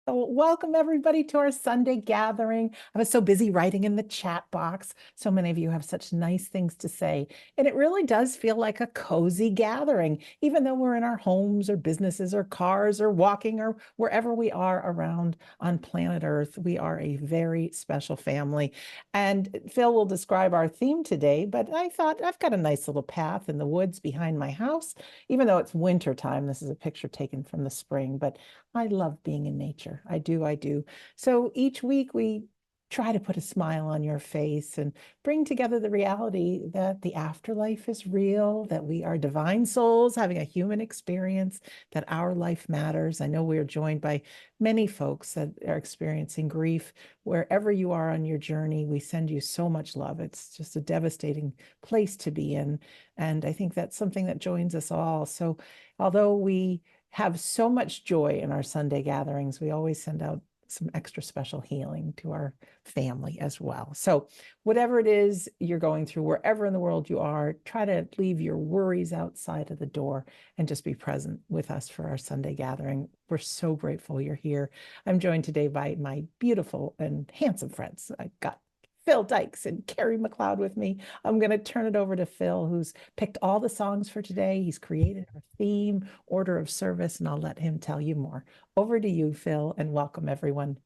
So welcome everybody to our Sunday gathering. I was so busy writing in the chat box. So many of you have such nice things to say. And it really does feel like a cozy gathering, even though we're in our homes or businesses or cars or walking or wherever we are around on planet Earth. We are a very special family. And Phil will describe our theme today, but I thought I've got a nice little path in the woods behind my house, even though it's winter time. This is a picture taken from the spring, but I love being in nature. I do. I do. So each week we try to put a smile on your face and bring together the reality that the afterlife is real, that we are divine souls having a human experience, that our life matters. I know we are joined by many folks that are experiencing grief. Wherever you are on your journey, we send you so much love. It's just a devastating place to be in. And I think that's something that joins us all. So although we have so much joy in our Sunday gatherings, we always send out some extra special healing to our family as well. So whatever it is you're going through, wherever in the world you are, try to leave your worries outside of the door and just be present with us for our Sunday gathering. We're so grateful you're here. I'm joined today by my beautiful and handsome friends. I got Phil Dykes and Kerry McLeod with me. I'm going to turn it over to Phil, who's picked all the songs for today. He's created our theme, order of service, and I'll let him tell you more. Over to you, Phil, and welcome everyone.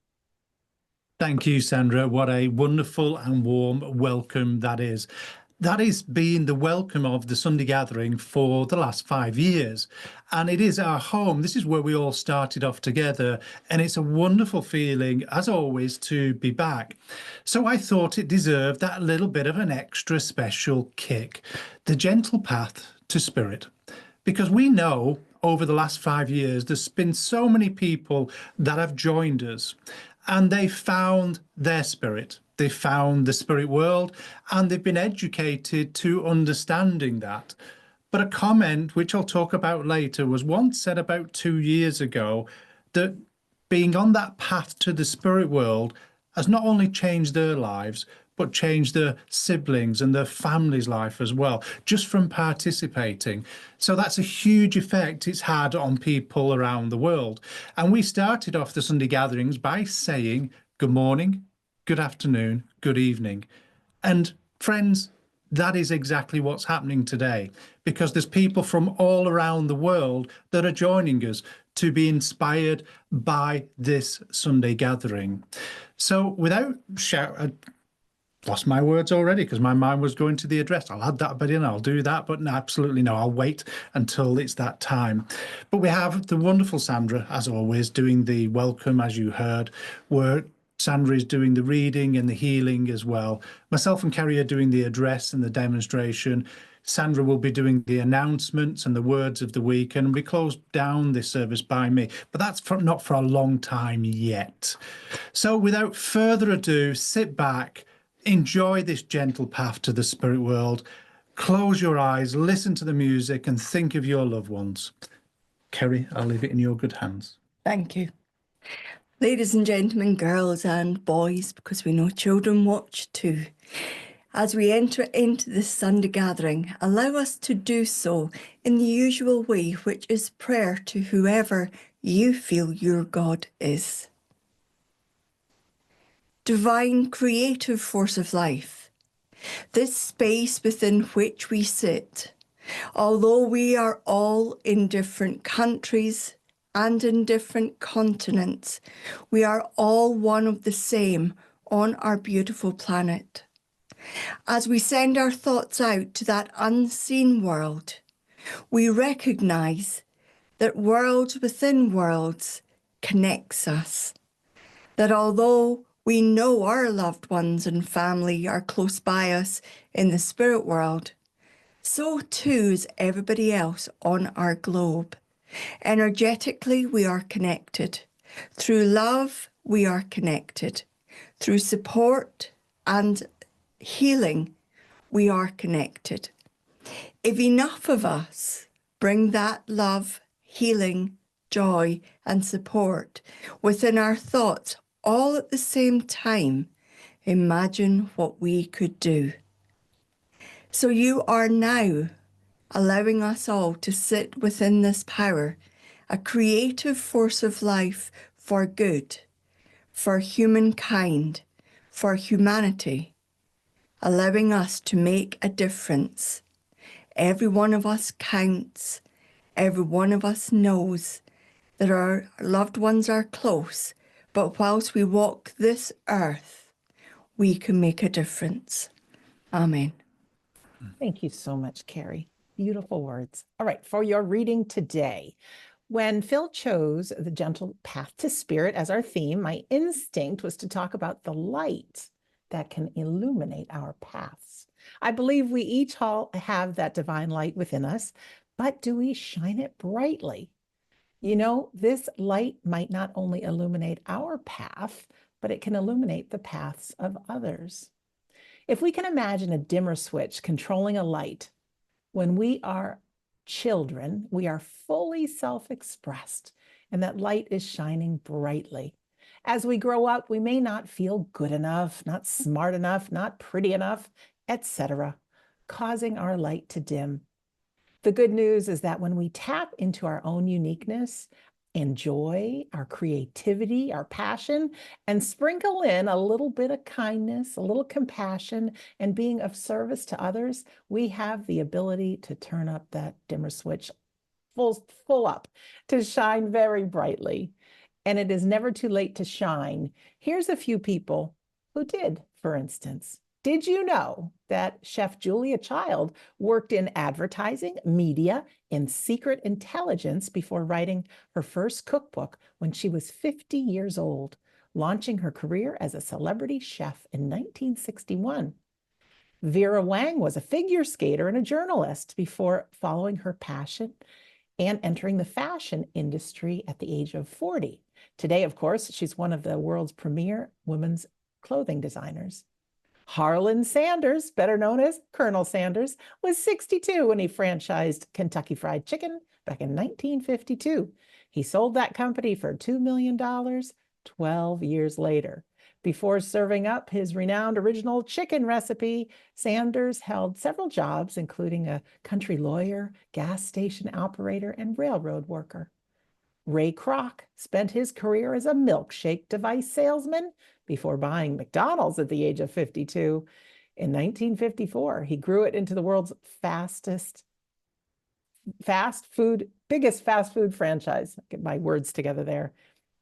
Thank you, Sandra. What a wonderful and warm welcome that is. That is being the welcome of the Sunday gathering for the last 5 years. And it is our home. This is where we all started off together. And it's a wonderful feeling, as always, to be back. So I thought it deserved that little bit of an extra special kick, the gentle path to spirit. Because we know over the last 5 years, there's been so many people that have joined us and they found their spirit. They found the spirit world and they've been educated to understanding that. But a comment, which I'll talk about later, was once said about 2 years ago that being on that path to the spirit world has not only changed their lives, but changed their siblings and their family's life as well, just from participating. So that's a huge effect it's had on people around the world. And we started off the Sunday gatherings by saying, good morning, good afternoon, good evening. And friends, that is exactly what's happening today, because there's people from all around the world that are joining us to be inspired by this Sunday gathering. So without lost my words already because my mind was going to the address. I'll add that bit in, I'll do that, but no, absolutely no, I'll wait until it's that time. But we have the wonderful Sandra, as always, doing the welcome, as you heard, where Sandra is doing the reading and the healing as well. Myself and Kerry are doing the address and the demonstration. Sandra will be doing the announcements and the words of the week, and we close down this service by me, but that's not for a long time yet. So without further ado, sit back, enjoy this gentle path to the spirit world. Close your eyes, listen to the music, and think of your loved ones. Kerry, I'll leave it in your good hands. Thank you. Ladies and gentlemen, girls and boys, because we know children watch too. As we enter into this Sunday gathering, allow us to do so in the usual way, which is prayer to whoever you feel your God is. Divine creative force of life, this space within which we sit, although we are all in different countries and in different continents, we are all one of the same on our beautiful planet. As we send our thoughts out to that unseen world, we recognize that worlds within worlds connects us, that although we know our loved ones and family are close by us in the spirit world, so too is everybody else on our globe. Energetically, we are connected. Through love, we are connected. Through support and healing, we are connected. If enough of us bring that love, healing, joy, and support within our thoughts all at the same time, imagine what we could do. So you are now allowing us all to sit within this power, a creative force of life for good, for humankind, for humanity, allowing us to make a difference. Every one of us counts. Every one of us knows that our loved ones are close, but whilst we walk this earth, we can make a difference. Amen. Thank you so much, Kerry. Beautiful words. All right, for your reading today. When Phil chose the gentle path to spirit as our theme, my instinct was to talk about the light that can illuminate our paths. I believe we each all have that divine light within us, but do we shine it brightly? You know, this light might not only illuminate our path, but it can illuminate the paths of others. If we can imagine a dimmer switch controlling a light, when we are children, we are fully self-expressed, and that light is shining brightly. As we grow up, we may not feel good enough, not smart enough, not pretty enough, etc., causing our light to dim. The good news is that when we tap into our own uniqueness and joy, our creativity, our passion, and sprinkle in a little bit of kindness, a little compassion, and being of service to others, we have the ability to turn up that dimmer switch full up, to shine very brightly. And it is never too late to shine. Here's a few people who did, for instance. Did you know that Chef Julia Child worked in advertising, media, and secret intelligence before writing her first cookbook when she was 50 years old, launching her career as a celebrity chef in 1961? Vera Wang was a figure skater and a journalist before following her passion and entering the fashion industry at the age of 40. Today, of course, she's one of the world's premier women's clothing designers. Harlan Sanders, better known as Colonel Sanders, was 62 when he franchised Kentucky Fried Chicken back in 1952. He sold that company for $2 million 12 years later. Before serving up his renowned original chicken recipe, Sanders held several jobs, including a country lawyer, gas station operator, and railroad worker. Ray Kroc spent his career as a milkshake device salesman before buying McDonald's at the age of 52. In 1954, he grew it into the world's biggest fast food franchise. Get my words together there.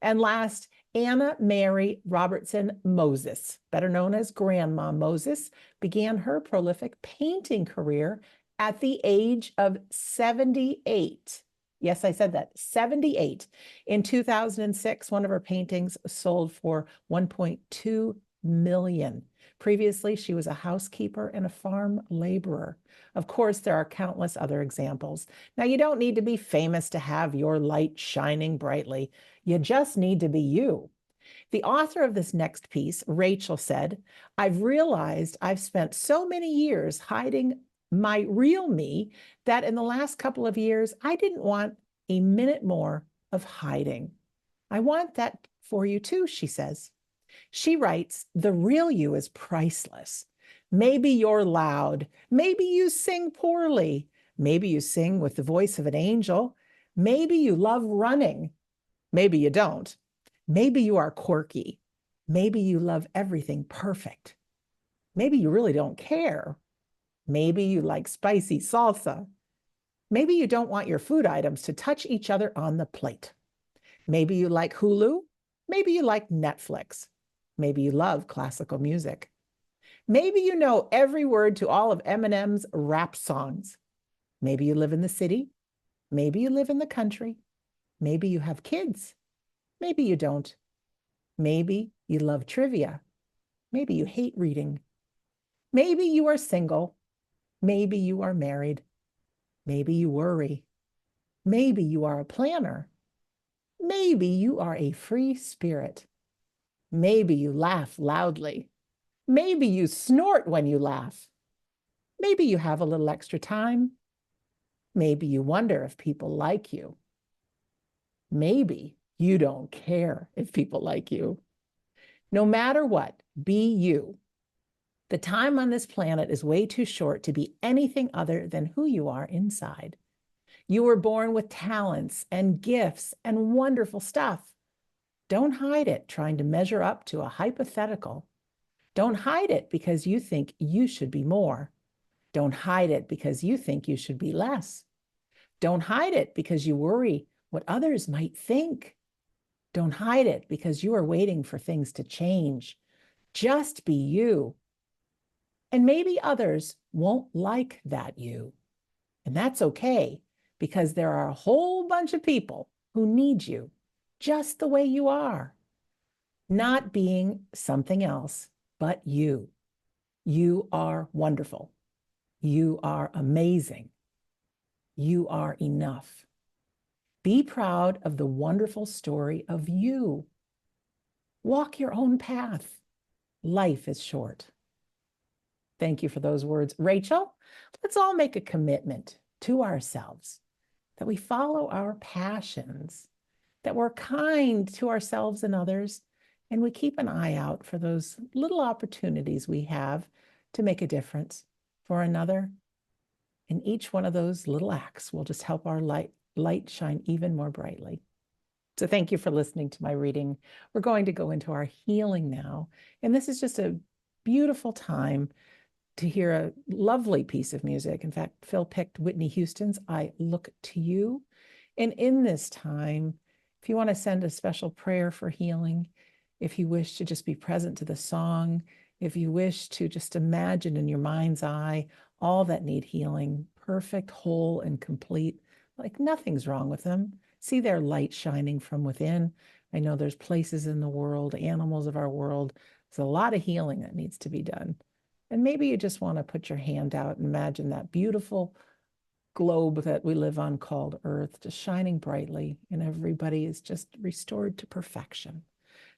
And last, Anna Mary Robertson Moses, better known as Grandma Moses, began her prolific painting career at the age of 78. Yes, I said that, 78. In 2006, one of her paintings sold for $1.2 million. Previously, she was a housekeeper and a farm laborer. Of course, there are countless other examples. Now, you don't need to be famous to have your light shining brightly. You just need to be you. The author of this next piece, Rachel, said, "I've realized I've spent so many years hiding my real me that in the last couple of years, I didn't want a minute more of hiding. I want that for you too," she says. She writes, "The real you is priceless. Maybe you're loud. Maybe you sing poorly. Maybe you sing with the voice of an angel. Maybe you love running. Maybe you don't. Maybe you are quirky. Maybe you love everything perfect. Maybe you really don't care. Maybe you like spicy salsa. Maybe you don't want your food items to touch each other on the plate. Maybe you like Hulu. Maybe you like Netflix. Maybe you love classical music. Maybe you know every word to all of Eminem's rap songs. Maybe you live in the city. Maybe you live in the country. Maybe you have kids. Maybe you don't. Maybe you love trivia. Maybe you hate reading. Maybe you are single. Maybe you are married. Maybe you worry. Maybe you are a planner. Maybe you are a free spirit. Maybe you laugh loudly. Maybe you snort when you laugh. Maybe you have a little extra time. Maybe you wonder if people like you. Maybe you don't care if people like you. No matter what, be you. The time on this planet is way too short to be anything other than who you are inside. You were born with talents and gifts and wonderful stuff. Don't hide it trying to measure up to a hypothetical. Don't hide it because you think you should be more. Don't hide it because you think you should be less. Don't hide it because you worry what others might think. Don't hide it because you are waiting for things to change. Just be you. And maybe others won't like that you. And that's okay, because there are a whole bunch of people who need you just the way you are, not being something else, but you. You are wonderful. You are amazing. You are enough. Be proud of the wonderful story of you. Walk your own path. Life is short. Thank you for those words, Rachel. Let's all make a commitment to ourselves that we follow our passions, that we're kind to ourselves and others, and we keep an eye out for those little opportunities we have to make a difference for another. And each one of those little acts will just help our light shine even more brightly. So thank you for listening to my reading. We're going to go into our healing now. And this is just a beautiful time to hear a lovely piece of music. In fact, Phil picked Whitney Houston's I Look to You. And in this time, if you want to send a special prayer for healing, if you wish to just be present to the song, if you wish to just imagine in your mind's eye all that need healing, perfect, whole, and complete, like nothing's wrong with them. See their light shining from within. I know there's places in the world, animals of our world, there's a lot of healing that needs to be done. And maybe you just want to put your hand out and imagine that beautiful globe that we live on called Earth, just shining brightly, and everybody is just restored to perfection.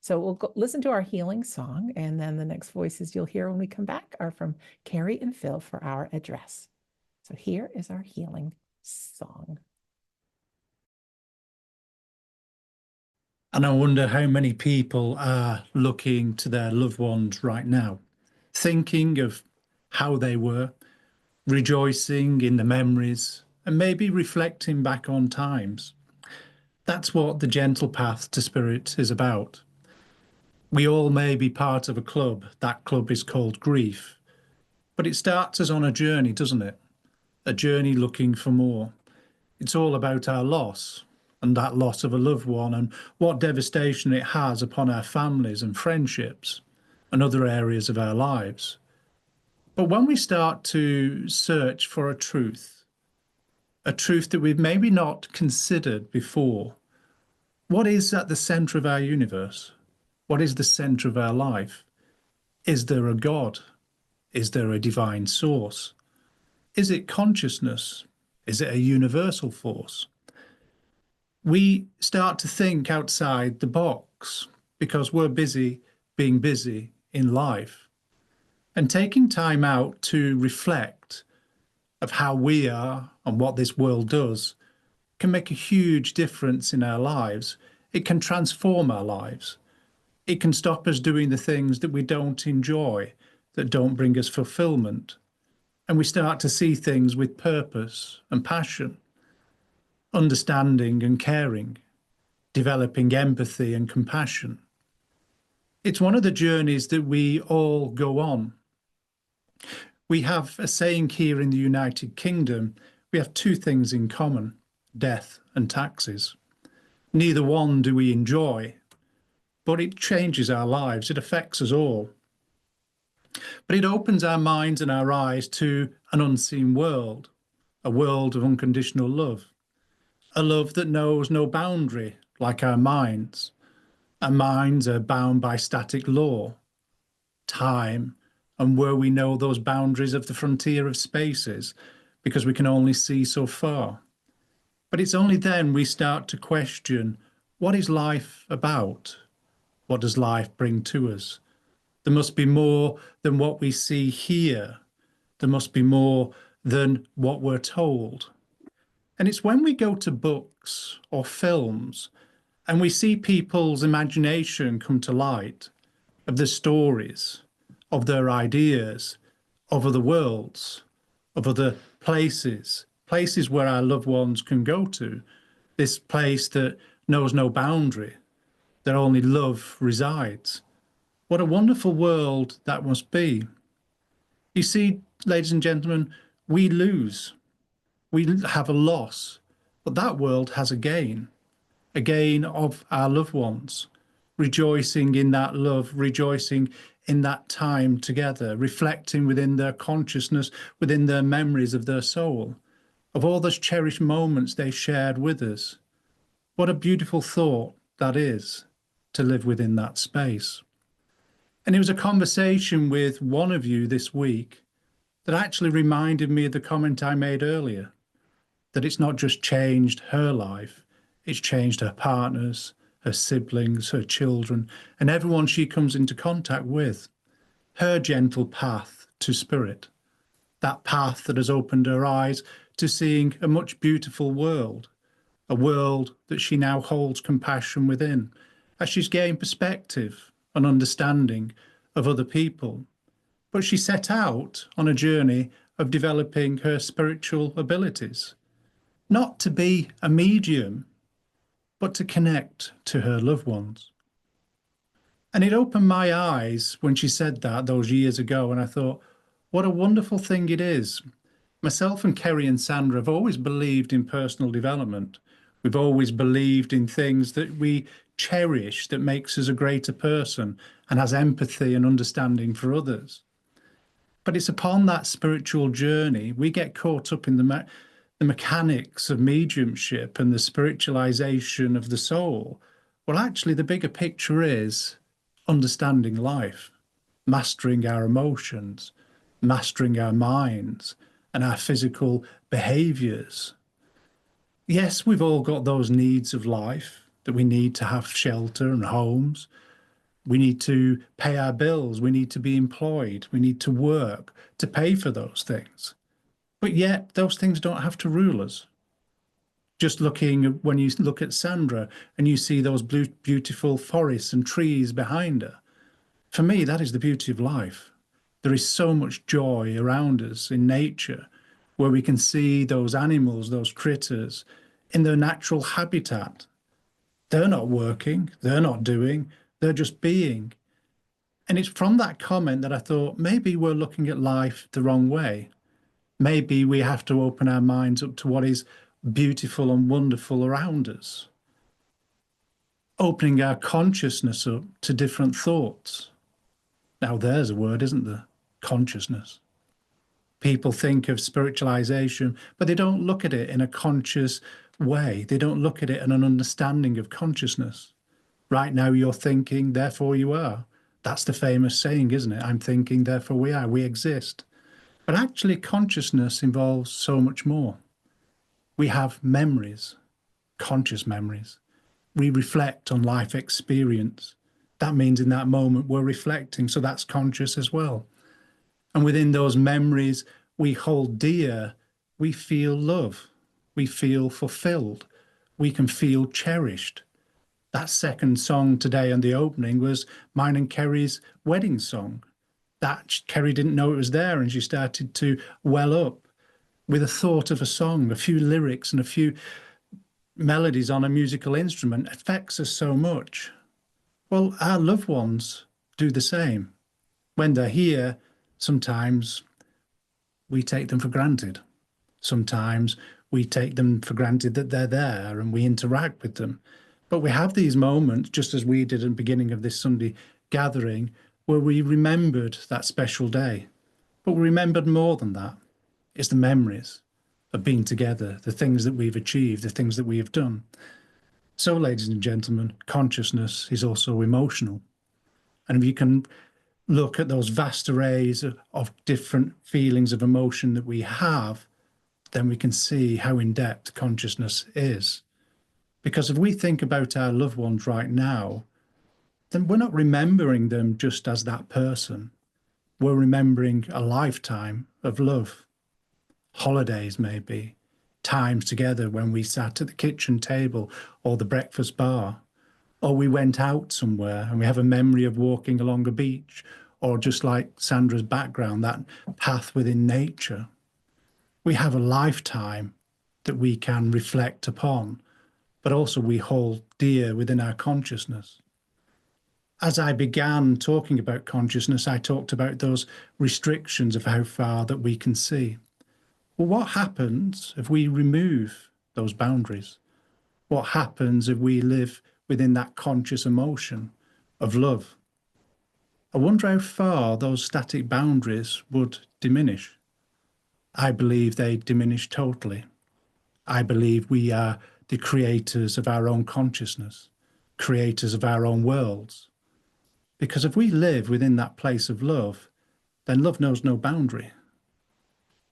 So we'll go listen to our healing song, and then the next voices you'll hear when we come back are from Kerry and Phil for our address. So here is our healing song. And I wonder how many people are looking to their loved ones right now, thinking of how they were, rejoicing in the memories, and maybe reflecting back on times. That's what the Gentle Path to Spirit is about. We all may be part of a club. That club is called grief. But it starts us on a journey, doesn't it? A journey looking for more. It's all about our loss, and that loss of a loved one, and what devastation it has upon our families and friendships and other areas of our lives. But when we start to search for a truth that we've maybe not considered before, what is at the center of our universe? What is the center of our life? Is there a God? Is there a divine source? Is it consciousness? Is it a universal force? We start to think outside the box because we're busy being busy in life. And taking time out to reflect of how we are and what this world does can make a huge difference in our lives. It can transform our lives. It can stop us doing the things that we don't enjoy, that don't bring us fulfillment. And we start to see things with purpose and passion, understanding and caring, developing empathy and compassion. It's one of the journeys that we all go on. We have a saying here in the United Kingdom, we have two things in common, death and taxes. Neither one do we enjoy, but it changes our lives, it affects us all. But it opens our minds and our eyes to an unseen world, a world of unconditional love, a love that knows no boundary like our minds. Our minds are bound by static law, time, and where we know those boundaries of the frontier of spaces, because we can only see so far. But it's only then we start to question, what is life about? What does life bring to us? There must be more than what we see here. There must be more than what we're told. And it's when we go to books or films and we see people's imagination come to light of their stories, of their ideas, of other worlds, of other places, places where our loved ones can go to, this place that knows no boundary, that only love resides. What a wonderful world that must be. You see, ladies and gentlemen, we lose, we have a loss, but that world has a gain of our loved ones, rejoicing in that love, rejoicing in that time together, reflecting within their consciousness, within their memories of their soul, of all those cherished moments they shared with us. What a beautiful thought that is, to live within that space. And it was a conversation with one of you this week that actually reminded me of the comment I made earlier, that it's not just changed her life, it's changed her partners, her siblings, her children, and everyone she comes into contact with. Her gentle path to spirit, that path that has opened her eyes to seeing a much beautiful world, a world that she now holds compassion within, as she's gained perspective and understanding of other people. But she set out on a journey of developing her spiritual abilities, not to be a medium, but to connect to her loved ones. And it opened my eyes when she said that those years ago, and I thought, what a wonderful thing it is. Myself and Kerry and Sandra have always believed in personal development. We've always believed in things that we cherish, that makes us a greater person and has empathy and understanding for others. But it's upon that spiritual journey we get caught up in the mechanics of mediumship and the spiritualization of the soul. Well, actually, the bigger picture is understanding life, mastering our emotions, mastering our minds and our physical behaviors. Yes, we've all got those needs of life, that we need to have shelter and homes. We need to pay our bills. We need to be employed. We need to work to pay for those things. But yet those things don't have to rule us. Just looking, when you look at Sandra and you see those beautiful forests and trees behind her, for me, that is the beauty of life. There is so much joy around us in nature, where we can see those animals, those critters in their natural habitat. They're not working, they're not doing, they're just being. And it's from that comment that I thought, maybe we're looking at life the wrong way. Maybe we have to open our minds up to what is beautiful and wonderful around us. Opening our consciousness up to different thoughts. Now there's a word, isn't there? Consciousness. People think of spiritualization, but they don't look at it in a conscious way. They don't look at it in an understanding of consciousness. Right now you're thinking, therefore you are. That's the famous saying, isn't it? I'm thinking, therefore we are. We exist. But actually consciousness involves so much more. We have memories, conscious memories. We reflect on life experience. That means in that moment we're reflecting, so that's conscious as well. And within those memories we hold dear, we feel love, we feel fulfilled, we can feel cherished. That second song today on the opening was mine and Kerry's wedding song. That Kerry didn't know it was there, and she started to well up with a thought of a song, a few lyrics and a few melodies on a musical instrument affects us so much. Well, our loved ones do the same. When they're here, sometimes we take them for granted. Sometimes we take them for granted that they're there and we interact with them. But we have these moments, just as we did at the beginning of this Sunday gathering, where we remembered that special day. But we remembered more than that. It's the memories of being together, the things that we've achieved, the things that we have done. So, ladies and gentlemen, consciousness is also emotional. And if you can look at those vast arrays of different feelings of emotion that we have, then we can see how in-depth consciousness is. Because if we think about our loved ones right now, then we're not remembering them just as that person. We're remembering a lifetime of love. Holidays, maybe, times together when we sat at the kitchen table or the breakfast bar, or we went out somewhere and we have a memory of walking along a beach, or just like Sandra's background, that path within nature. We have a lifetime that we can reflect upon, but also we hold dear within our consciousness. As I began talking about consciousness, I talked about those restrictions of how far that we can see. Well, what happens if we remove those boundaries? What happens if we live within that conscious emotion of love? I wonder how far those static boundaries would diminish. I believe they diminish totally. I believe we are the creators of our own consciousness, creators of our own worlds. Because if we live within that place of love, then love knows no boundary.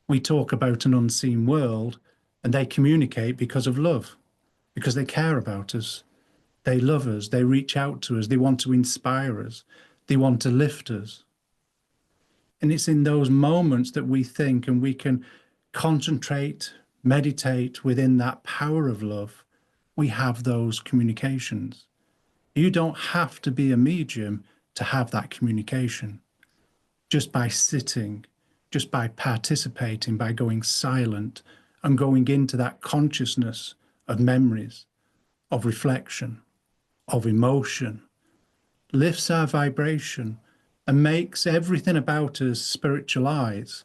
We talk about an unseen world, and they communicate because of love, because they care about us. They love us, they reach out to us, they want to inspire us, they want to lift us. And it's in those moments that we think and we can concentrate, meditate within that power of love. We have those communications. You don't have to be a medium to have that communication. Just by sitting, just by participating, by going silent and going into that consciousness of memories, of reflection, of emotion, lifts our vibration and makes everything about us spiritualize,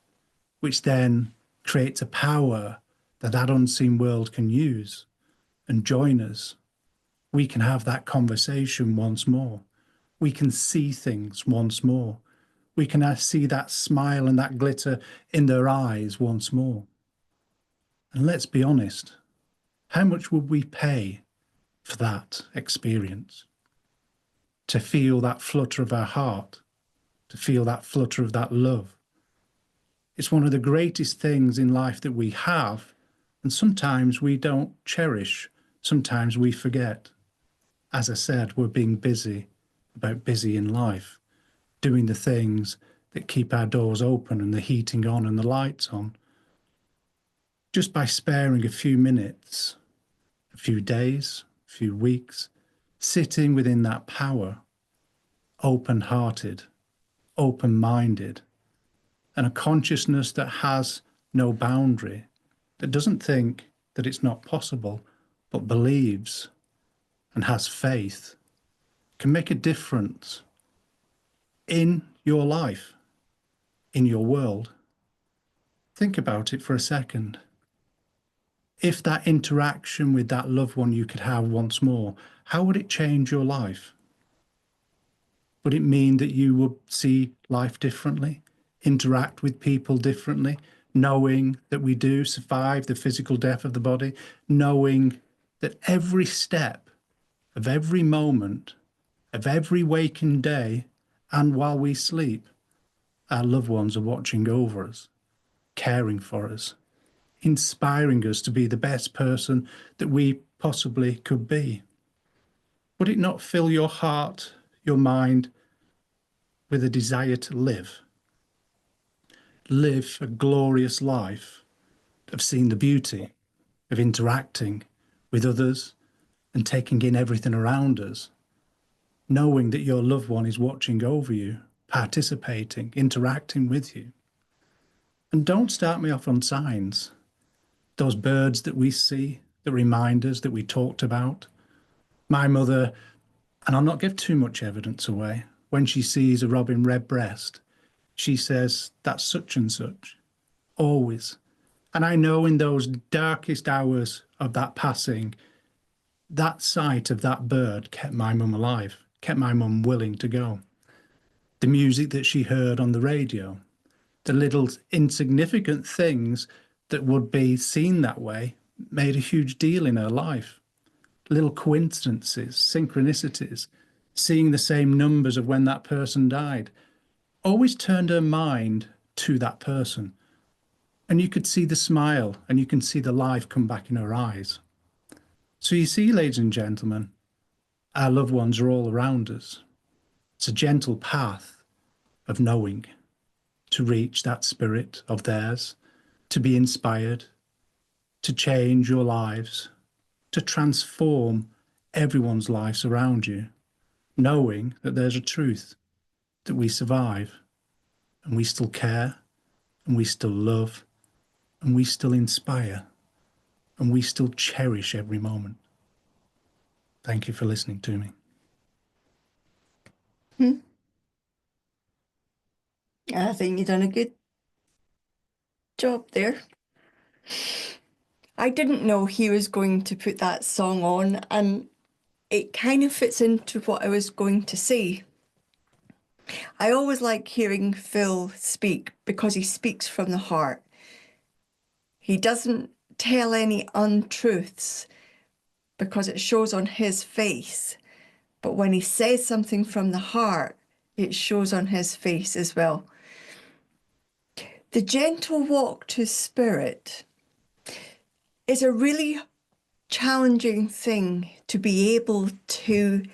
which then creates a power that that unseen world can use and join us. We can have that conversation once more. We can see things once more. We can see that smile and that glitter in their eyes once more. And let's be honest, how much would we pay for that experience? To feel that flutter of our heart, to feel that flutter of that love. It's one of the greatest things in life that we have, and sometimes we don't cherish, sometimes we forget. As I said, we're being busy in life, doing the things that keep our doors open and the heating on and the lights on. Just by sparing a few minutes, a few days, a few weeks, sitting within that power, open-hearted, open-minded, and a consciousness that has no boundary, that doesn't think that it's not possible, but believes and has faith, can make a difference in your life, in your world. Think about it for a second. If that interaction with that loved one you could have once more, how would it change your life? Would it mean that you would see life differently, interact with people differently, knowing that we do survive the physical death of the body, knowing that every step of every moment of every waking day and while we sleep, our loved ones are watching over us, caring for us, inspiring us to be the best person that we possibly could be? Would it not fill your heart, your mind, with a desire to live? Live a glorious life of seeing the beauty, of interacting with others and taking in everything around us, knowing that your loved one is watching over you, participating, interacting with you. And don't start me off on signs. Those birds that we see, the reminders that we talked about. My mother, and I'll not give too much evidence away, when she sees a robin redbreast, she says, that's such and such, always. And I know in those darkest hours of that passing, that sight of that bird kept my mum alive, kept my mum willing to go. The music that she heard on the radio, the little insignificant things that would be seen that way made a huge deal in her life. Little coincidences, synchronicities, seeing the same numbers of when that person died, always turned her mind to that person. And you could see the smile and you can see the life come back in her eyes. So you see, ladies and gentlemen, our loved ones are all around us. It's a gentle path of knowing, to reach that spirit of theirs, to be inspired, to change your lives, to transform everyone's lives around you, knowing that there's a truth, that we survive, and we still care, and we still love, and we still inspire, and we still cherish every moment. Thank you for listening to me. I think you've done a good job there. I didn't know he was going to put that song on, and it kind of fits into what I was going to say. I always like hearing Phil speak because he speaks from the heart. He doesn't tell any untruths because it shows on his face. But when he says something from the heart, it shows on his face as well. The gentle walk to spirit is a really challenging thing to be able to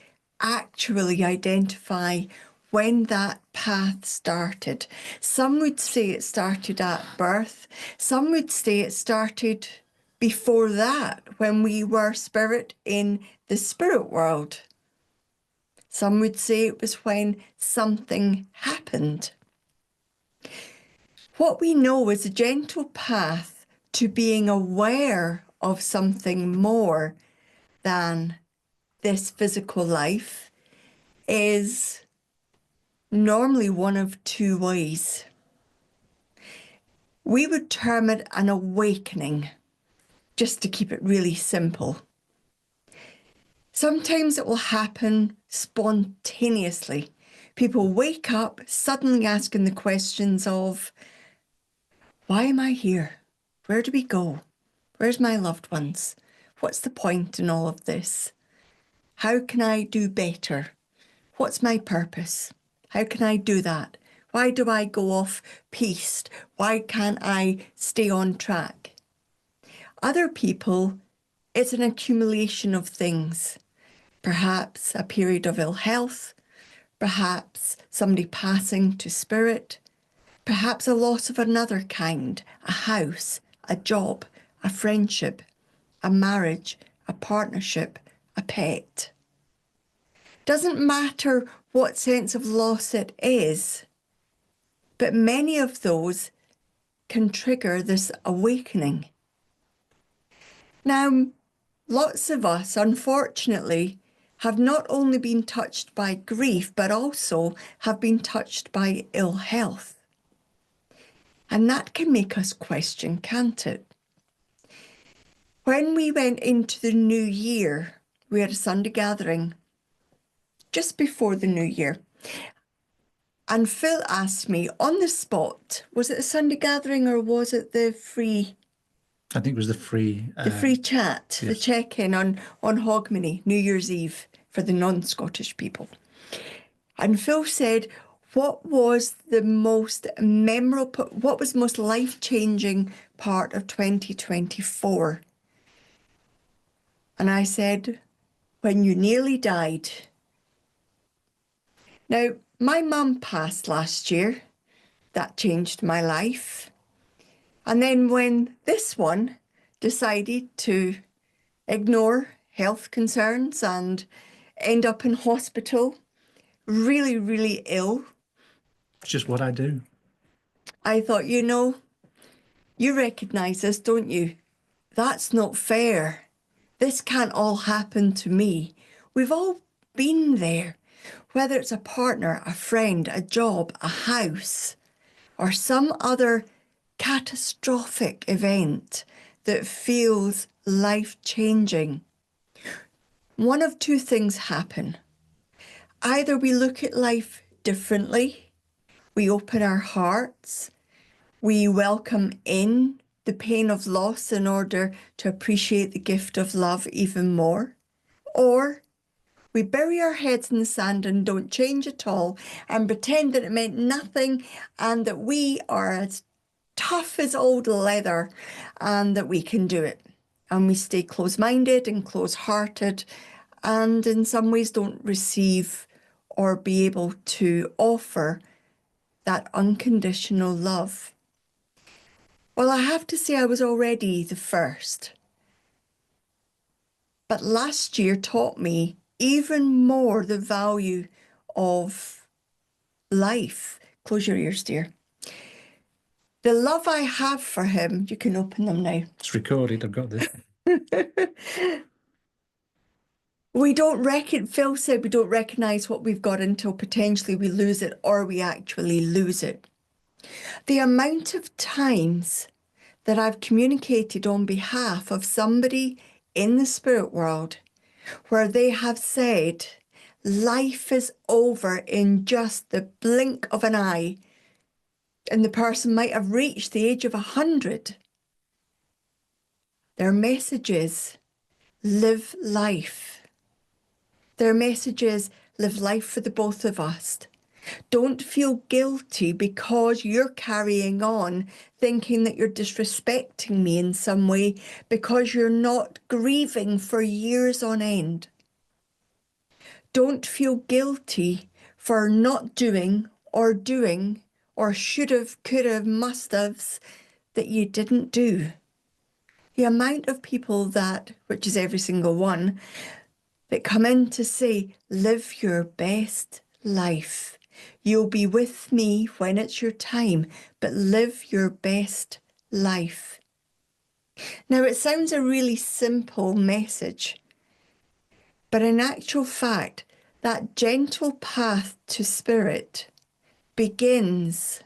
actually identify when that path started. Some would say it started at birth. Some would say it started before that, when we were spirit in the spirit world. Some would say it was when something happened. What we know is a gentle path to being aware of something more than this physical life is normally one of two ways. We would term it an awakening, just to keep it really simple. Sometimes it will happen spontaneously. People wake up suddenly asking the questions of, why am I here? Where do we go? Where's my loved ones? What's the point in all of this? How can I do better? What's my purpose? How can I do that? Why do I go off piste? Why can't I stay on track? Other people, it's an accumulation of things. Perhaps a period of ill health, perhaps somebody passing to spirit, perhaps a loss of another kind, a house, a job, a friendship, a marriage, a partnership, a pet. Doesn't matter what sense of loss it is, but many of those can trigger this awakening. Now, lots of us, unfortunately, have not only been touched by grief, but also have been touched by ill health. And that can make us question, can't it? When we went into the new year, we had a Sunday gathering just before the new year. And Phil asked me on the spot, was it a Sunday gathering or was it the free? I think it was the free Chat, yes. The check-in on Hogmanay, New Year's Eve for the non-Scottish people. And Phil said, what was the most memorable, what was the most life-changing part of 2024? And I said, when you nearly died. Now, my mum passed last year. That changed my life. And then when this one decided to ignore health concerns and end up in hospital, really, really ill. It's just what I do. I thought, you recognise this, don't you? That's not fair. This can't all happen to me. We've all been there, whether it's a partner, a friend, a job, a house, or some other catastrophic event that feels life-changing. One of two things happen. Either we look at life differently, we open our hearts, we welcome in the pain of loss in order to appreciate the gift of love even more, or we bury our heads in the sand and don't change at all and pretend that it meant nothing and that we are as tough as old leather and that we can do it. And we stay close-minded and close-hearted and in some ways don't receive or be able to offer that unconditional love. Well, I have to say I was already the first. But last year taught me even more the value of life. Close your ears, dear. The love I have for him, you can open them now. It's recorded, I've got this. We don't reckon, Phil said we don't recognize what we've got until potentially we lose it or we actually lose it. The amount of times that I've communicated on behalf of somebody in the spirit world where they have said, life is over in just the blink of an eye, and the person might have reached the age of 100. Their message is, live life. Their message is, live life for the both of us. Don't feel guilty because you're carrying on thinking that you're disrespecting me in some way because you're not grieving for years on end. Don't feel guilty for not doing or should have, could have, must have that you didn't do. The amount of people that, which is every single one, that come in to say, live your best life. You'll be with me when it's your time, but live your best life. Now, it sounds a really simple message, but in actual fact, that gentle path to spirit begins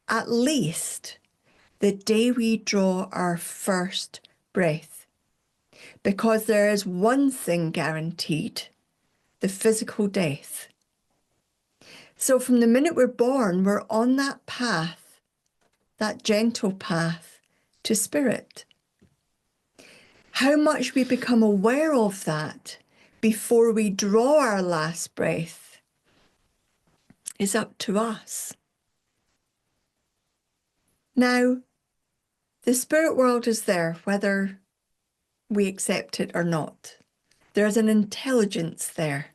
at least the day we draw our first breath. Because there is one thing guaranteed, the physical death. So from the minute we're born, we're on that path, that gentle path to spirit. How much we become aware of that before we draw our last breath is up to us. Now, the spirit world is there, whether we accept it or not. There's an intelligence there.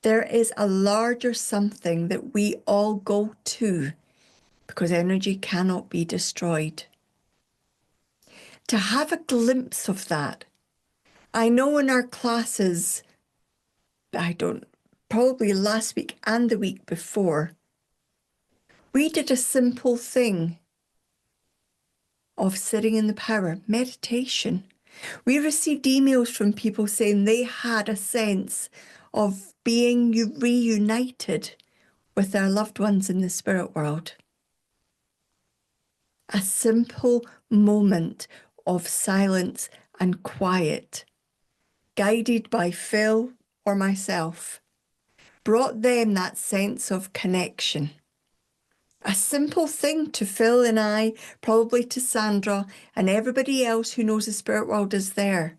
There is a larger something that we all go to because energy cannot be destroyed. To have a glimpse of that, I know in our classes, probably last week and the week before, we did a simple thing of sitting in the power, meditation. We received emails from people saying they had a sense of being reunited with their loved ones in the spirit world. A simple moment of silence and quiet, guided by Phil or myself, brought them that sense of connection. A simple thing to Phil and I, probably to Sandra and everybody else who knows the spirit world is there.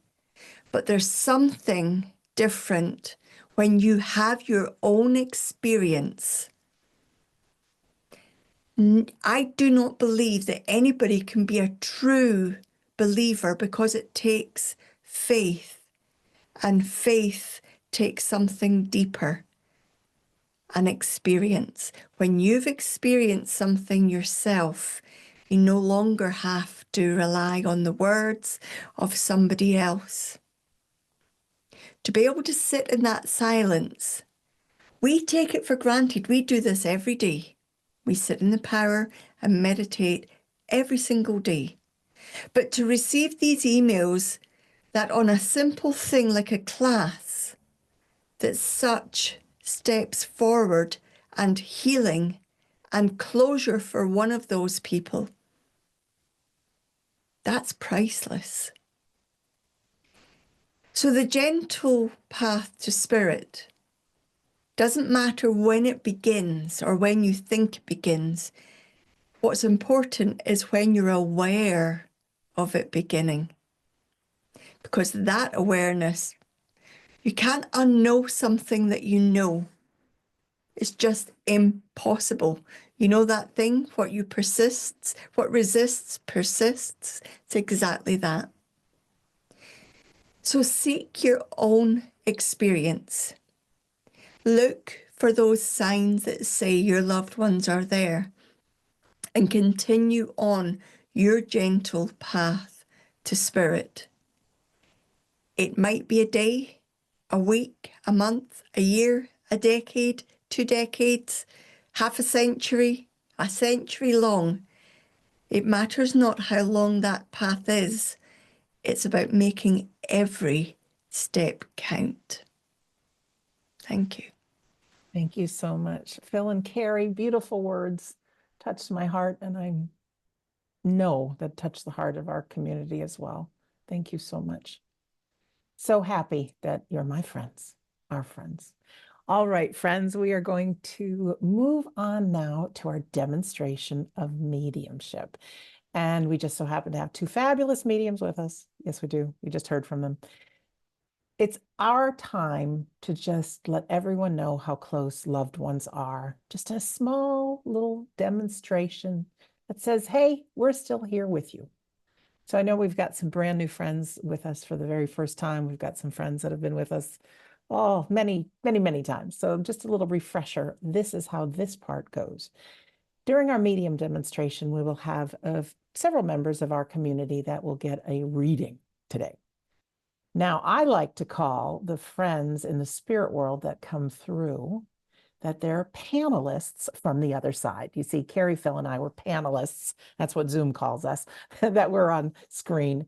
But there's something different when you have your own experience. I do not believe that anybody can be a true believer because it takes faith, and faith takes something deeper, an experience. When you've experienced something yourself, you no longer have to rely on the words of somebody else. To be able to sit in that silence, we take it for granted. We do this every day. We sit in the power and meditate every single day. But to receive these emails that on a simple thing like a class, that's such steps forward and healing and closure for one of those people, that's priceless. So the gentle path to spirit doesn't matter when it begins or when you think it begins. What's important is when you're aware of it beginning. Because that awareness, you can't unknow something that you know. It's just impossible. You know that thing, what resists persists. It's exactly that. So seek your own experience. Look for those signs that say your loved ones are there and continue on your gentle path to spirit. It might be a day, a week, a month, a year, a decade, 2 decades, half a century long. It matters not how long that path is. It's about making every step count. Thank you. Thank you so much. Phil and Kerry, beautiful words, touched my heart, and I know that touched the heart of our community as well. Thank you so much. So happy that you're my friends, our friends. All right, friends, we are going to move on now to our demonstration of mediumship. And we just so happen to have two fabulous mediums with us. Yes, we do. We just heard from them. It's our time to just let everyone know how close loved ones are. Just a small little demonstration that says, hey, we're still here with you. So I know we've got some brand new friends with us for the very first time. We've got some friends that have been with us, oh, many, many, many times. So just a little refresher. This is how this part goes. During our medium demonstration, we will have several members of our community that will get a reading today. Now, I like to call the friends in the spirit world that come through that they're panelists from the other side. You see, Kerry, Phil, and I were panelists. That's what Zoom calls us, that we're on screen.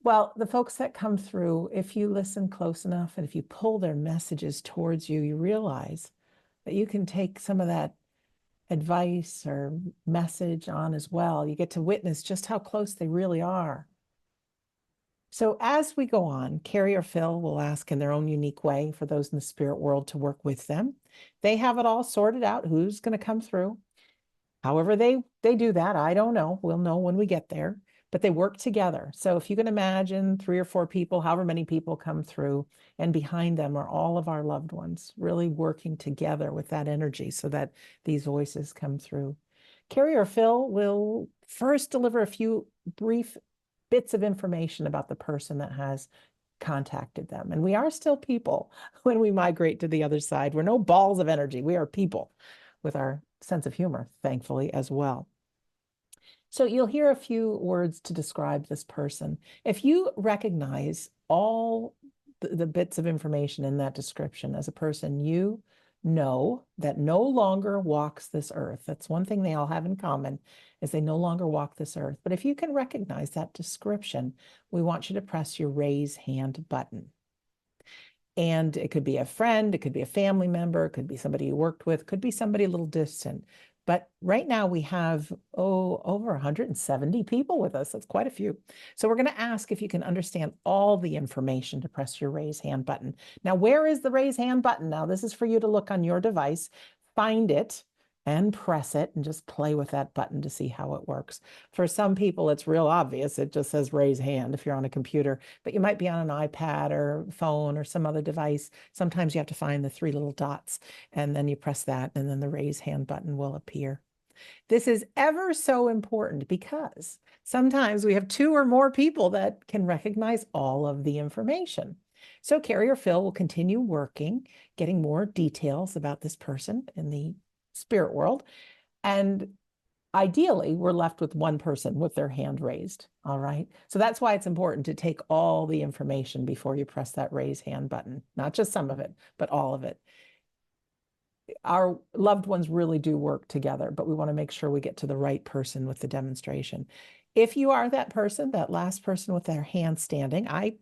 Well, the folks that come through, if you listen close enough and if you pull their messages towards you, you realize that you can take some of that advice or message on as well. You get to witness just how close they really are. So as we go on, Kerry or Phil will ask in their own unique way for those in the spirit world to work with them. They have it all sorted out, who's going to come through. However they do that, I don't know. We'll know when we get there. But they work together. So if you can imagine 3 or 4 people, however many people come through, and behind them are all of our loved ones, really working together with that energy so that these voices come through. Kerry or Phil will first deliver a few brief bits of information about the person that has contacted them. And we are still people when we migrate to the other side. We're no balls of energy. We are people with our sense of humor, thankfully, as well. So you'll hear a few words to describe this person. If you recognize all the bits of information in that description as a person you know that no longer walks this earth, that's one thing they all have in common, is they no longer walk this earth. But if you can recognize that description, we want you to press your raise hand button. And it could be a friend, it could be a family member, it could be somebody you worked with, could be somebody a little distant. But right now we have, over 170 people with us. That's quite a few. So we're going to ask if you can understand all the information to press your raise hand button. Now, where is the raise hand button? Now, this is for you to look on your device, find it, and press it and just play with that button to see how it works. For some people, it's real obvious. It just says raise hand if you're on a computer, but you might be on an iPad or phone or some other device. Sometimes you have to find the 3 little dots and then you press that and then the raise hand button will appear. This is ever so important because sometimes we have 2 or more people that can recognize all of the information. So Kerry or Phil will continue working, getting more details about this person in the spirit world. And ideally, we're left with one person with their hand raised. All right. So that's why it's important to take all the information before you press that raise hand button, not just some of it, but all of it. Our loved ones really do work together, but we want to make sure we get to the right person with the demonstration. If you are that person, that last person with their hand standing, I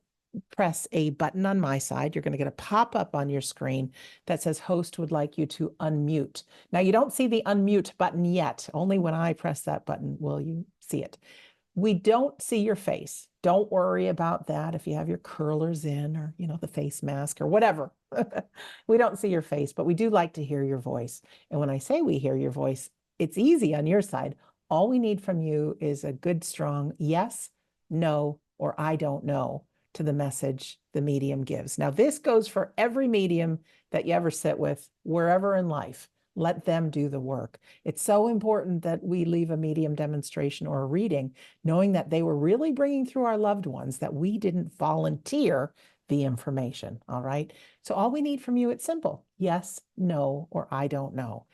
press a button on my side. You're going to get a pop-up on your screen that says host would like you to unmute. Now, you don't see the unmute button yet. Only when I press that button will you see it. We don't see your face. Don't worry about that if you have your curlers in or, the face mask or whatever. We don't see your face, but we do like to hear your voice. And when I say we hear your voice, it's easy on your side. All we need from you is a good, strong yes, no, or I don't know to the message the medium gives. Now, this goes for every medium that you ever sit with, wherever in life. Let them do the work. It's so important that we leave a medium demonstration or a reading knowing that they were really bringing through our loved ones, that we didn't volunteer the information, all right? So all we need from you, it's simple. Yes, no, or I don't know.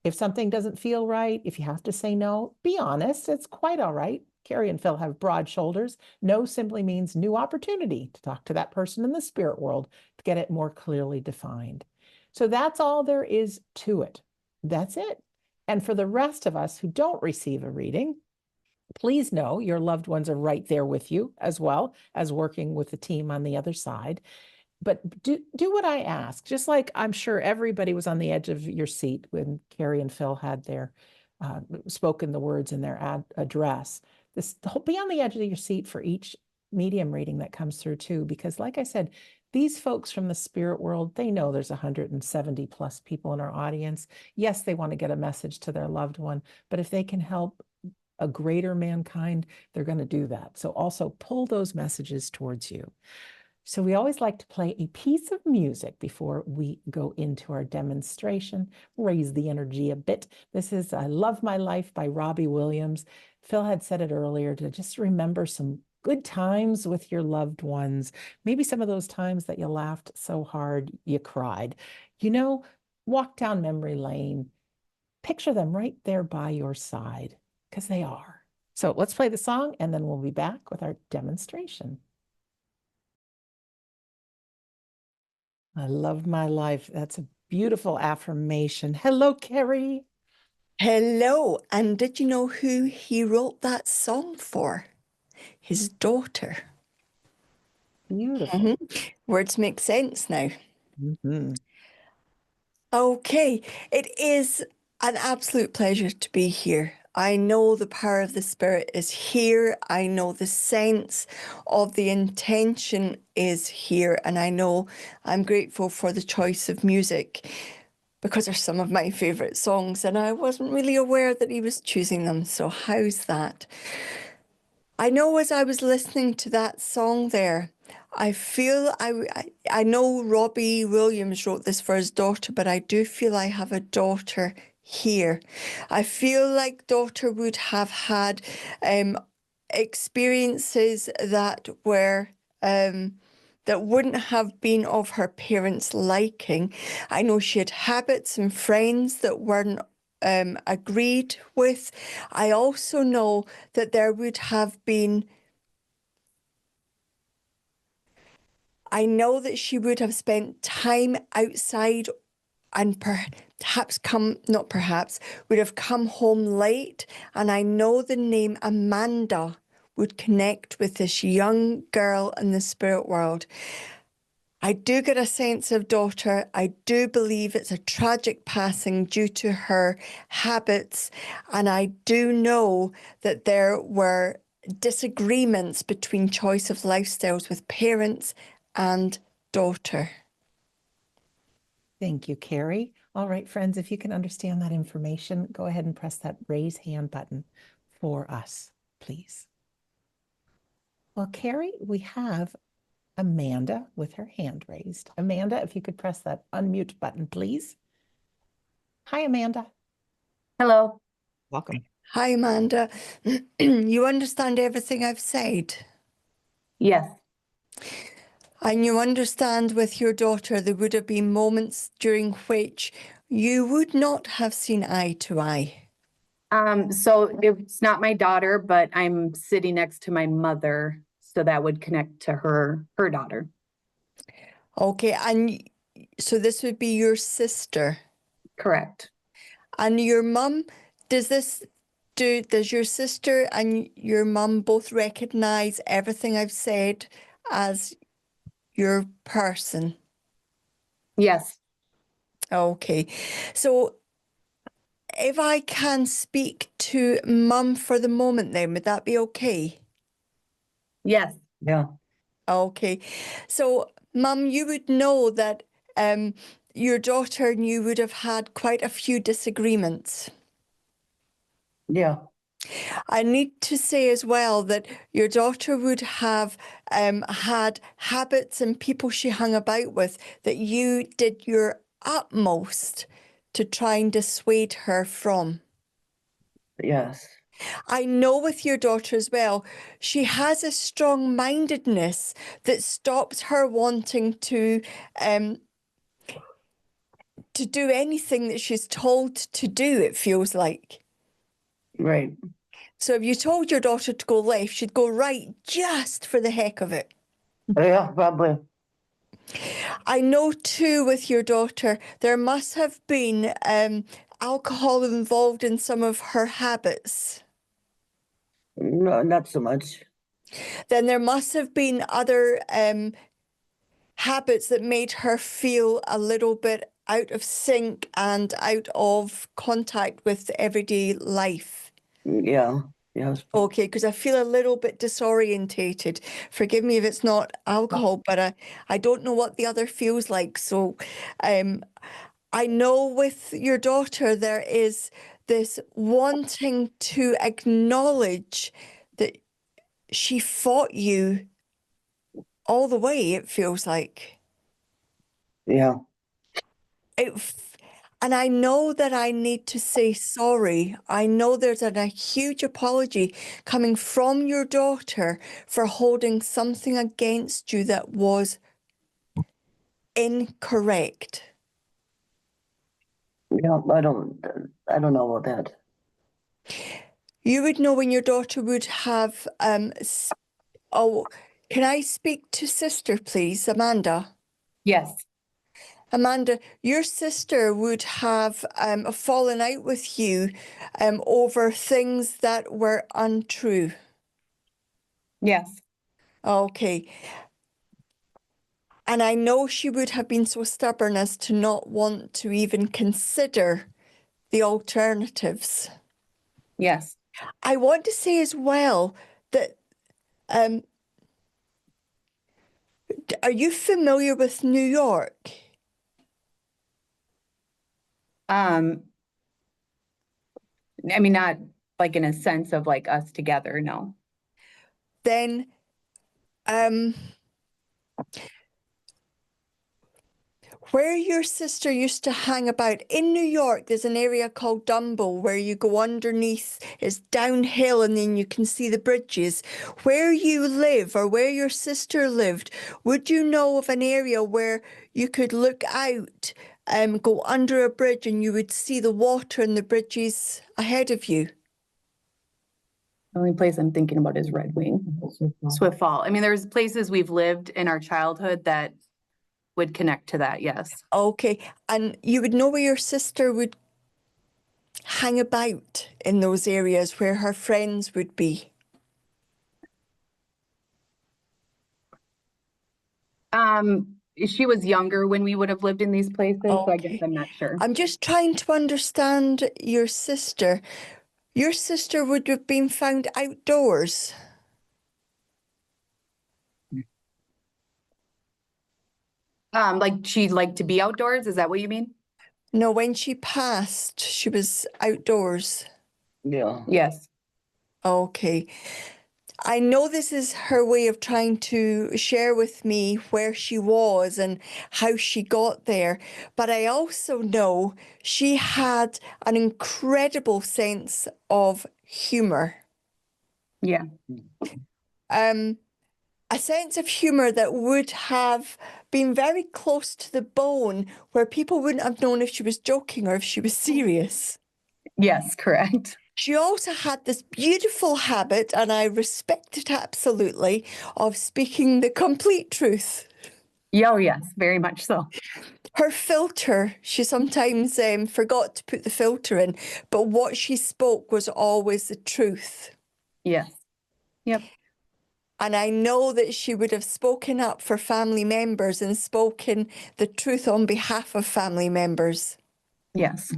If something doesn't feel right, if you have to say no, be honest. It's quite all right. Kerry and Phil have broad shoulders. No simply means new opportunity to talk to that person in the spirit world to get it more clearly defined. So that's all there is to it. That's it. And for the rest of us who don't receive a reading, please know your loved ones are right there with you, as well as working with the team on the other side. But do what I ask, just like I'm sure everybody was on the edge of your seat when Kerry and Phil had their spoken the words in their address. Be on the edge of your seat for each medium reading that comes through too, because like I said, these folks from the spirit world, they know there's 170 plus people in our audience. Yes, they want to get a message to their loved one, but if they can help a greater mankind, they're going to do that. So also pull those messages towards you. So we always like to play a piece of music before we go into our demonstration, raise the energy a bit. This is I Love My Life by Robbie Williams. Phil had said it earlier, to just remember some good times with your loved ones. Maybe some of those times that you laughed so hard you cried. Walk down memory lane. Picture them right there by your side, because they are. So let's play the song, and then we'll be back with our demonstration. I love my life. That's a beautiful affirmation. Hello, Kerry. Hello. And did you know who he wrote that song for? His daughter. Beautiful. Words make sense now. Mm-hmm. Okay, it is an absolute pleasure to be here. I know the power of the Spirit is here. I know the sense of the intention is here. And I know I'm grateful for the choice of music, because they're some of my favourite songs. And I wasn't really aware that he was choosing them. So how's that? I know as I was listening to that song there, I feel I know Robbie Williams wrote this for his daughter, but I do feel I have a daughter here. I feel like daughter would have had experiences that were that wouldn't have been of her parents' liking. I know she had habits and friends that weren't agreed with. I also know that there would have been, I know that she would have spent time outside and perhaps would have come home late. And I know the name Amanda would connect with this young girl in the spirit world. I do get a sense of daughter. I do believe it's a tragic passing due to her habits. And I do know that there were disagreements between choice of lifestyles with parents and daughter. Thank you, Kerry. All right, friends, if you can understand that information, go ahead and press that raise hand button for us, please. Well, Kerry, we have Amanda with her hand raised. Amanda, if you could press that unmute button, please. Hi, Amanda. Hello. Welcome. Hi, Amanda. You understand everything I've said? Yes. And you understand with your daughter there would have been moments during which you would not have seen eye to eye. So it's not my daughter, but I'm sitting next to my mother, so that would connect to her daughter. Okay, and so this would be your sister. Correct. And your mum, does your sister and your mum both recognize everything I've said as your person? Yes. Okay, so if I can speak to mum for the moment then, would that be okay? Yes. Yeah. Okay, so mum, you would know that your daughter and you would have had quite a few disagreements. Yeah. I need to say as well that your daughter would have had habits and people she hung about with that you did your utmost to try and dissuade her from. Yes. I know with your daughter as well, she has a strong-mindedness that stops her wanting to do anything that she's told to do, it feels like. Right. So if you told your daughter to go left, she'd go right just for the heck of it. Yeah, probably. I know too with your daughter, there must have been alcohol involved in some of her habits. No, not so much. Then there must have been other habits that made her feel a little bit out of sync and out of contact with everyday life. Yeah, yes. Okay, because I feel a little bit disorientated. Forgive me if it's not alcohol, but I don't know what the other feels like. So I know with your daughter, there is this wanting to acknowledge that she fought you all the way, it feels like. Yeah. And I know that I need to say sorry. I know there's a huge apology coming from your daughter for holding something against you that was incorrect. Yeah, I don't know about that. You would know when your daughter would have, oh, can I speak to sister, please, Amanda? Yes. Amanda, your sister would have fallen out with you over things that were untrue. Yes. Okay. And I know she would have been so stubborn as to not want to even consider the alternatives. Yes. I want to say as well that are you familiar with New York? I mean, not like in a sense of like us together, no. Then where your sister used to hang about in New York, there's an area called Dumbo where you go underneath, it's downhill, and then you can see the bridges. Where you live or where your sister lived, would you know of an area where you could look out, go under a bridge, and you would see the water and the bridges ahead of you? The only place I'm thinking about is Red Wing, Swift Fall. I mean, there's places we've lived in our childhood that would connect to that, yes. Okay, and you would know where your sister would hang about in those areas where her friends would be. She was younger when we would have lived in these places, so I guess Okay. I'm not sure. I'm just trying to understand your sister. Your sister would have been found outdoors. Like she liked to be outdoors, is that what you mean? No, when she passed, she was outdoors. Yeah. Yes. Okay. I know this is her way of trying to share with me where she was and how she got there, but I also know she had an incredible sense of humor. Yeah. A sense of humor that would have been very close to the bone, where people wouldn't have known if she was joking or if she was serious. Yes, correct. She also had this beautiful habit, and I respect it absolutely, of speaking the complete truth. Yeah, oh, yes, very much so. Her filter, she sometimes forgot to put the filter in, but what she spoke was always the truth. Yes. Yep. And I know that she would have spoken up for family members and spoken the truth on behalf of family members. Yes.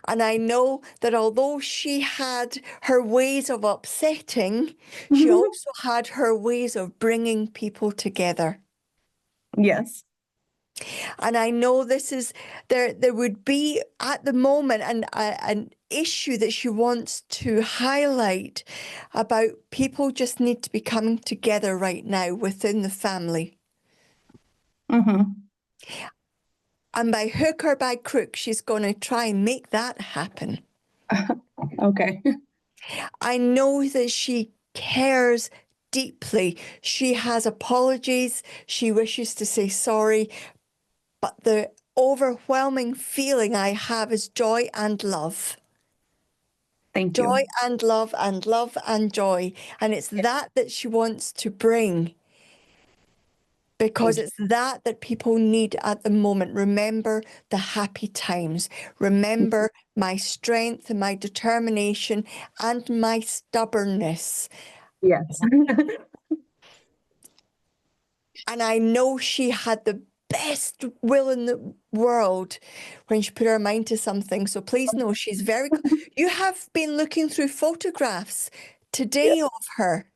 And I know that although she had her ways of upsetting, she also had her ways of bringing people together. Yes. And I know this is, there would be at the moment an issue that she wants to highlight about people just need to be coming together right now within the family. And by hook or by crook, she's going to try and make that happen. Okay. I know that she cares deeply. She has apologies. She wishes to say sorry. But the overwhelming feeling I have is joy and love. Thank you. Joy and love and love and joy. And it's that she wants to bring because it's that people need at the moment. Remember the happy times. Remember my strength and my determination and my stubbornness. Yes. And I know she had the best will in the world when she put her mind to something. So please know she's very... You have been looking through photographs today of her.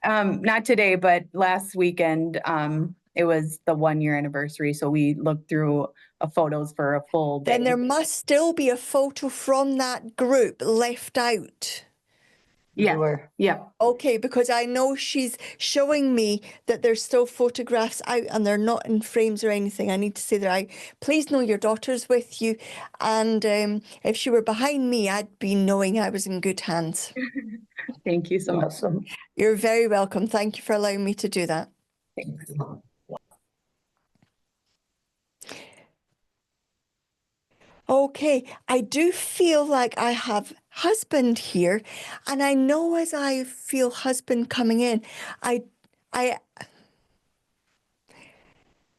Not today, but last weekend, it was the 1 year anniversary. So we looked through photos for a full day. Then there must still be a photo from that group left out. Yeah. Sure. Yeah. Okay, because I know she's showing me that there's still photographs out and they're not in frames or anything. I need to say that please know your daughter's with you. And if she were behind me, I'd be knowing I was in good hands. Thank you so much. Awesome. You're very welcome. Thank you for allowing me to do that. Thanks. Okay, I do feel like I have husband here, and I know as I feel husband coming in,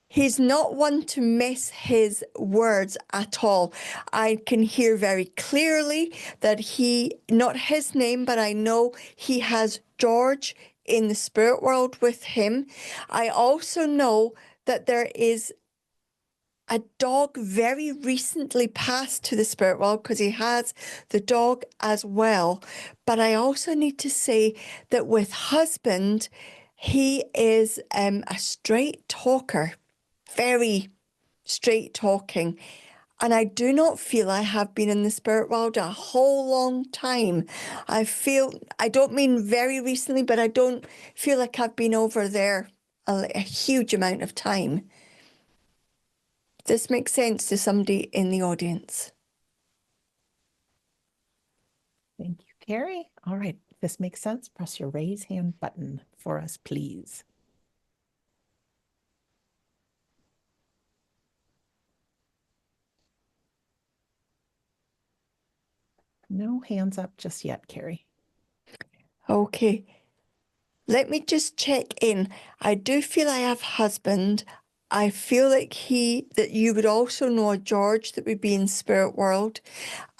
he's not one to miss his words at all. I can hear very clearly that not his name, but I know he has George in the spirit world with him. I also know that there is a dog very recently passed to the spirit world because he has the dog as well. But I also need to say that with husband, he is a straight talker, very straight talking. And I do not feel I have been in the spirit world a whole long time. I don't mean very recently, but I don't feel like I've been over there a huge amount of time. This makes sense to somebody in the audience. Thank you, Kerry. All right, if this makes sense, press your raise hand button for us, please. No hands up just yet, Kerry. Okay. Let me just check in. I do feel I have husband. I feel like that you would also know a George that would be in spirit world,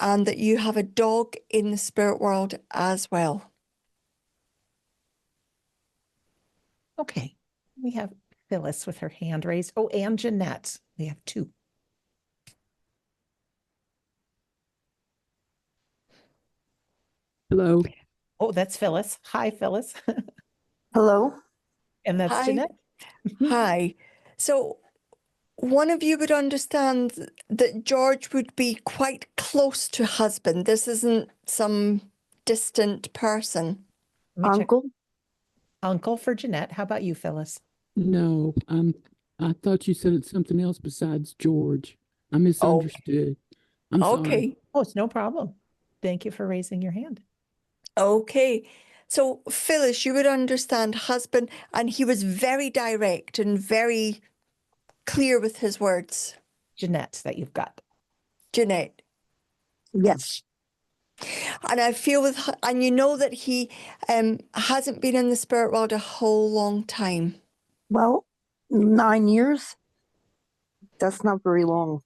and that you have a dog in the spirit world as well. Okay, we have Phyllis with her hand raised. Oh, and Jeanette. We have two. Hello. Oh, that's Phyllis. Hi, Phyllis. Hello? And that's Hi. Jeanette. Hi. So one of you would understand that George would be quite close to husband. This isn't some distant person. Let me check. Uncle? Uncle for Jeanette. How about you, Phyllis? No, I thought you said it's something else besides George. I misunderstood. I'm sorry. Okay. Oh, it's no problem. Thank you for raising your hand. Okay. So Phyllis, you would understand husband, and he was very direct and very clear with his words. Jeanette, that you've got. Jeanette. Yes. And I feel and you know that he hasn't been in the spirit world a whole long time. Well, 9 years. That's not very long.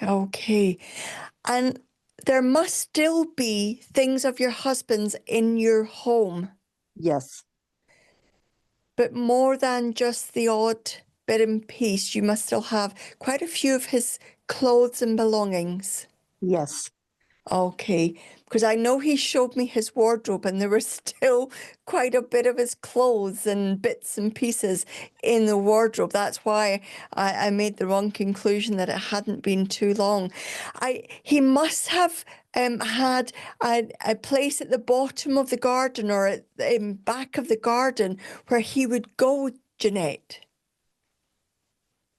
Okay. And there must still be things of your husband's in your home, Yes. but more than just the odd bit and piece. You must still have quite a few of his clothes and belongings. Yes. Okay, because I know he showed me his wardrobe and there was still quite a bit of his clothes and bits and pieces in the wardrobe. That's why I made the wrong conclusion that it hadn't been too long. He must have had a place at the bottom of the garden or at the back of the garden where he would go, Jeanette.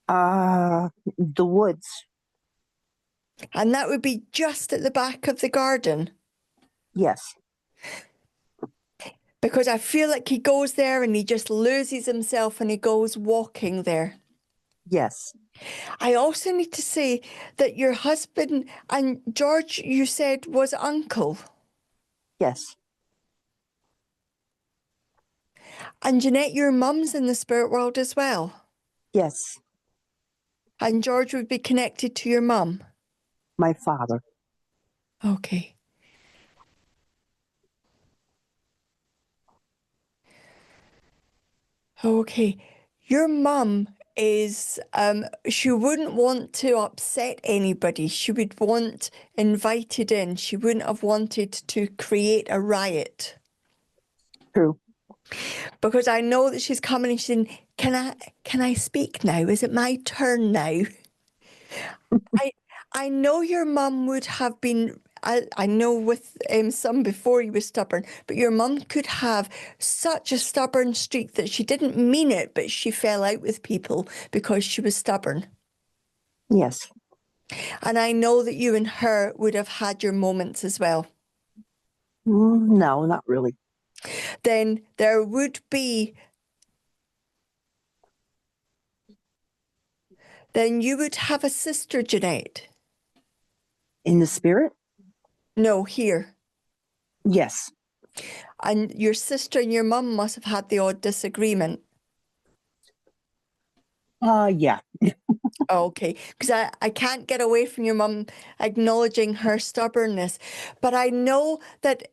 The woods. And that would be just at the back of the garden. Yes. Because I feel like he goes there and he just loses himself and he goes walking there. Yes. I also need to say that your husband and George, you said, was uncle. Yes. And Jeanette, your mum's in the spirit world as well. Yes, And George would be connected to your mum. my father. Okay. Okay. Your mum is, she wouldn't want to upset anybody. She would want invited in. She wouldn't have wanted to create a riot. True. Because I know that she's coming and she's saying, can I speak now? Is it my turn now? I know your mum would have been, I know with some before you were stubborn, but your mum could have such a stubborn streak that she didn't mean it, but she fell out with people because she was stubborn. Yes. And I know that you and her would have had your moments as well. No, not really. Then there would be, then you would have a sister, Jeanette. In the spirit? No, here. Yes. And your sister and your mum must have had the odd disagreement. Yeah. Okay, because I can't get away from your mum acknowledging her stubbornness. But I know that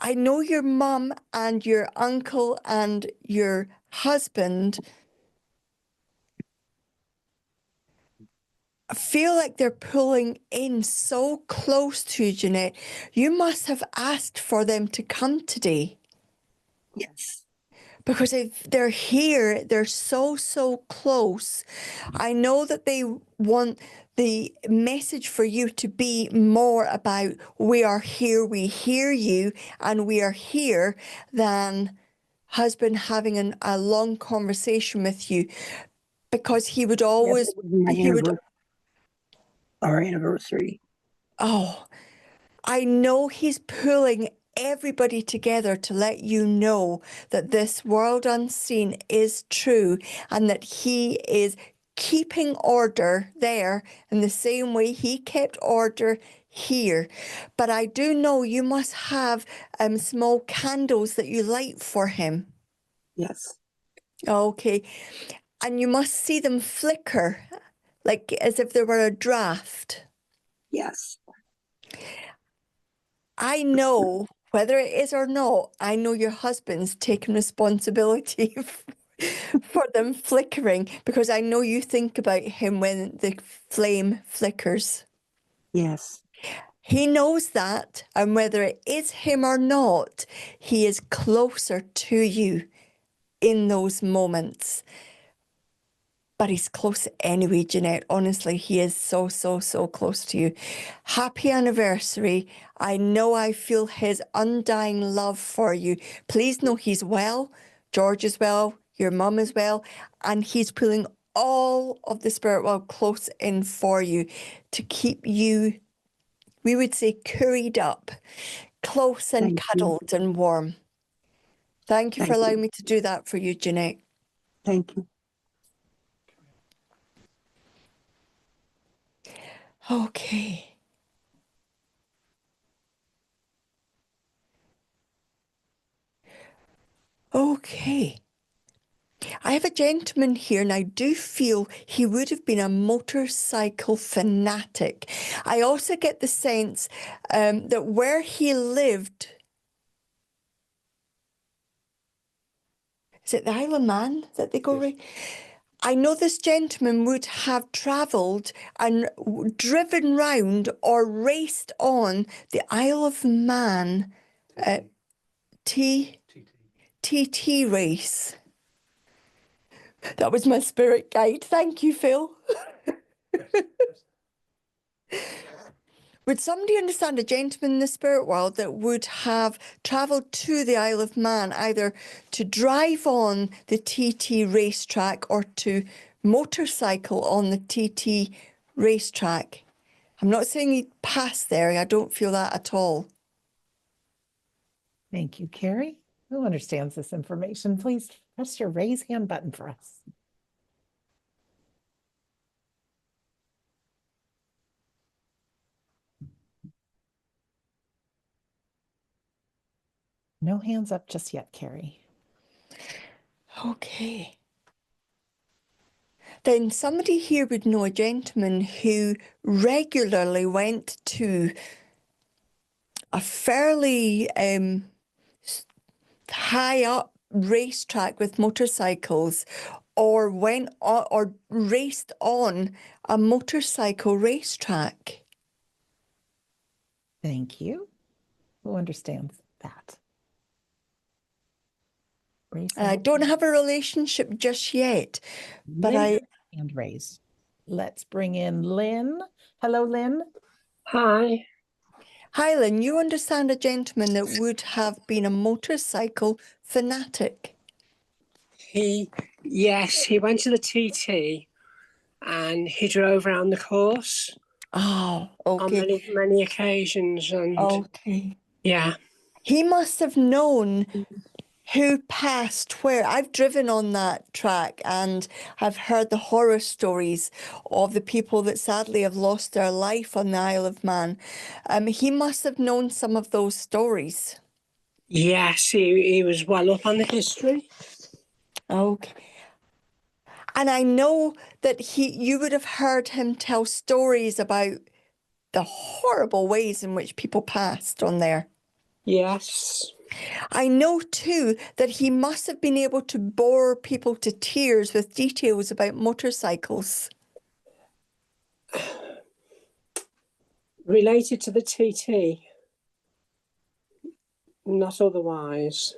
I know your mum and your uncle and your husband feel like they're pulling in so close to you, Jeanette. You must have asked for them to come today. Yes. Because if they're here, they're so, so close. I know that they want the message for you to be more about we are here, we hear you, and we are here than husband having a long conversation with you. Because he would always, Yes, it was my our anniversary. oh, I know he's pulling everybody together to let you know that this world unseen is true and that he is keeping order there in the same way he kept order here. But I do know you must have small candles that you light for him. Yes. Okay. And you must see them flicker like as if they were a draft. Yes. I know, whether it is or not, I know your husband's taking responsibility for them flickering because I know you think about him when the flame flickers. Yes. He knows that, and whether it is him or not, he is closer to you in those moments. But he's close anyway, Jeanette. Honestly, he is so, so, so close to you. Happy anniversary. I know I feel his undying love for you. Please know he's well. George is well. Your mum is well. And he's pulling all of the spirit world close in for you to keep you, we would say, curried up, close and Thank you. cuddled and warm. Thank you for Thank you. allowing me to do that for you, Jeanette. Thank you. Okay. Okay. I have a gentleman here, and I do feel he would have been a motorcycle fanatic. I also get the sense that where he lived, is it the Isle of Man that they go right? I know this gentleman would have travelled and driven round or raced on the Isle of Man TT race. That was my spirit guide. Thank you, Phil. Would somebody understand a gentleman in the spirit world that would have travelled to the Isle of Man either to drive on the TT racetrack or to motorcycle on the TT racetrack? I'm not saying he'd pass there. I don't feel that at all. Thank you, Kerry. Who understands this information? Please press your raise hand button for us. No hands up just yet, Kerry. Okay. Then somebody here would know a gentleman who regularly went to a fairly high up racetrack with motorcycles, or went or raced on a motorcycle racetrack. Thank you. Who understands that? And I don't have a relationship just yet, but hand raised. Let's bring in Lynn. Hello, Lynn. Hi. Hi, Lynn, you understand a gentleman that would have been a motorcycle fanatic? Yes, he went to the TT and he drove around the course Oh, on okay. many occasions. And Okay. yeah, He must have known who passed where. I've driven on that track and I've heard the horror stories of the people that sadly have lost their life on the Isle of Man. He must have known some of those stories. yes, he was well up on the history. Okay. And I know that you would have heard him tell stories about the horrible ways in which people passed on there. Yes. I know too that he must have been able to bore people to tears with details about motorcycles. Related to the TT, not otherwise.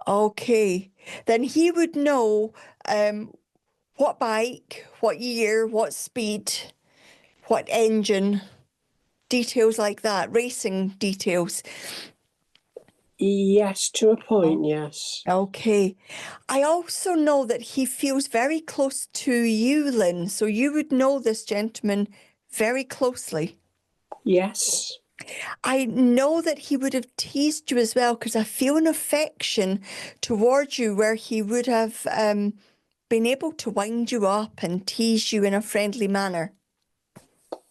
Okay, then he would know what bike, what year, what speed, what engine, details like that, racing details. Yes, to a point, yes. Okay. I also know that he feels very close to you, Lynn, so you would know this gentleman very closely. Yes. I know that he would have teased you as well, because I feel an affection towards you where he would have been able to wind you up and tease you in a friendly manner.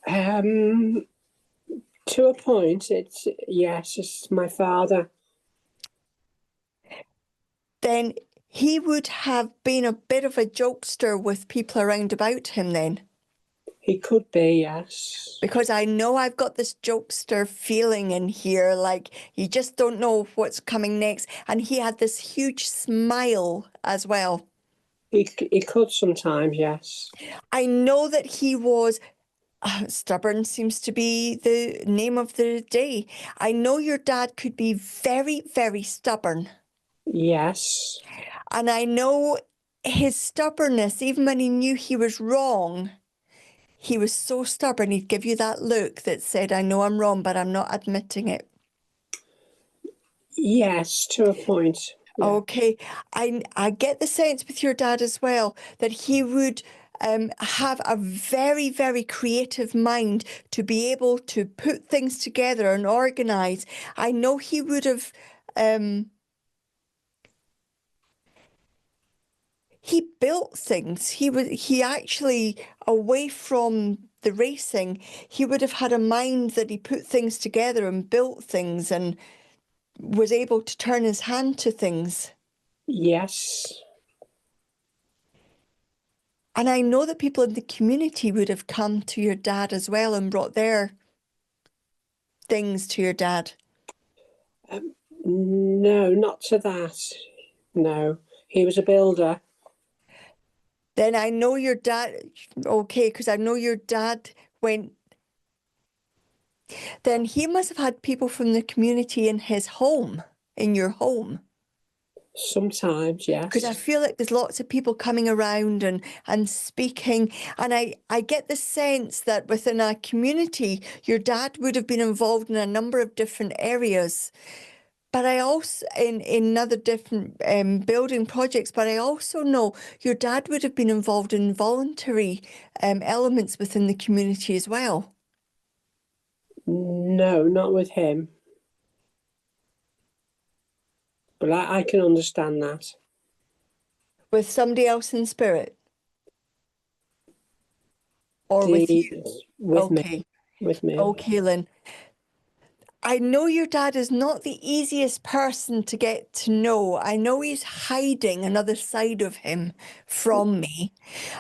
To a point, it's my father. Then he would have been a bit of a jokester with people around about him then. He could be, yes. Because I know I've got this jokester feeling in here, like you just don't know what's coming next. And he had this huge smile as well. He could sometimes, yes. I know that he was stubborn, seems to be the name of the day. I know your dad could be very, very stubborn. Yes. And I know his stubbornness, even when he knew he was wrong, he was so stubborn, he'd give you that look that said, I know I'm wrong, but I'm not admitting it. Yes, to a point. Yeah. Okay. I get the sense with your dad as well that he would have a very, very creative mind to be able to put things together and organize. I know he would have he built things. He actually, away from the racing, he would have had a mind that he put things together and built things and was able to turn his hand to things. Yes. And I know that people in the community would have come to your dad as well and brought their things to your dad. No, not to that. No, he was a builder. Then I know your dad, okay, because I know your dad went. Then he must have had people from the community in his home, in your home. Sometimes, yes. Because I feel like there's lots of people coming around and speaking. And I get the sense that within a community, your dad would have been involved in a number of different areas. But I also, in other different building projects, but I also know your dad would have been involved in voluntary elements within the community as well. No, not with him. But I can understand that. With somebody else in spirit? Or with you? With Okay. me. With me. Okay, Lynn. I know your dad is not the easiest person to get to know. I know he's hiding another side of him from me.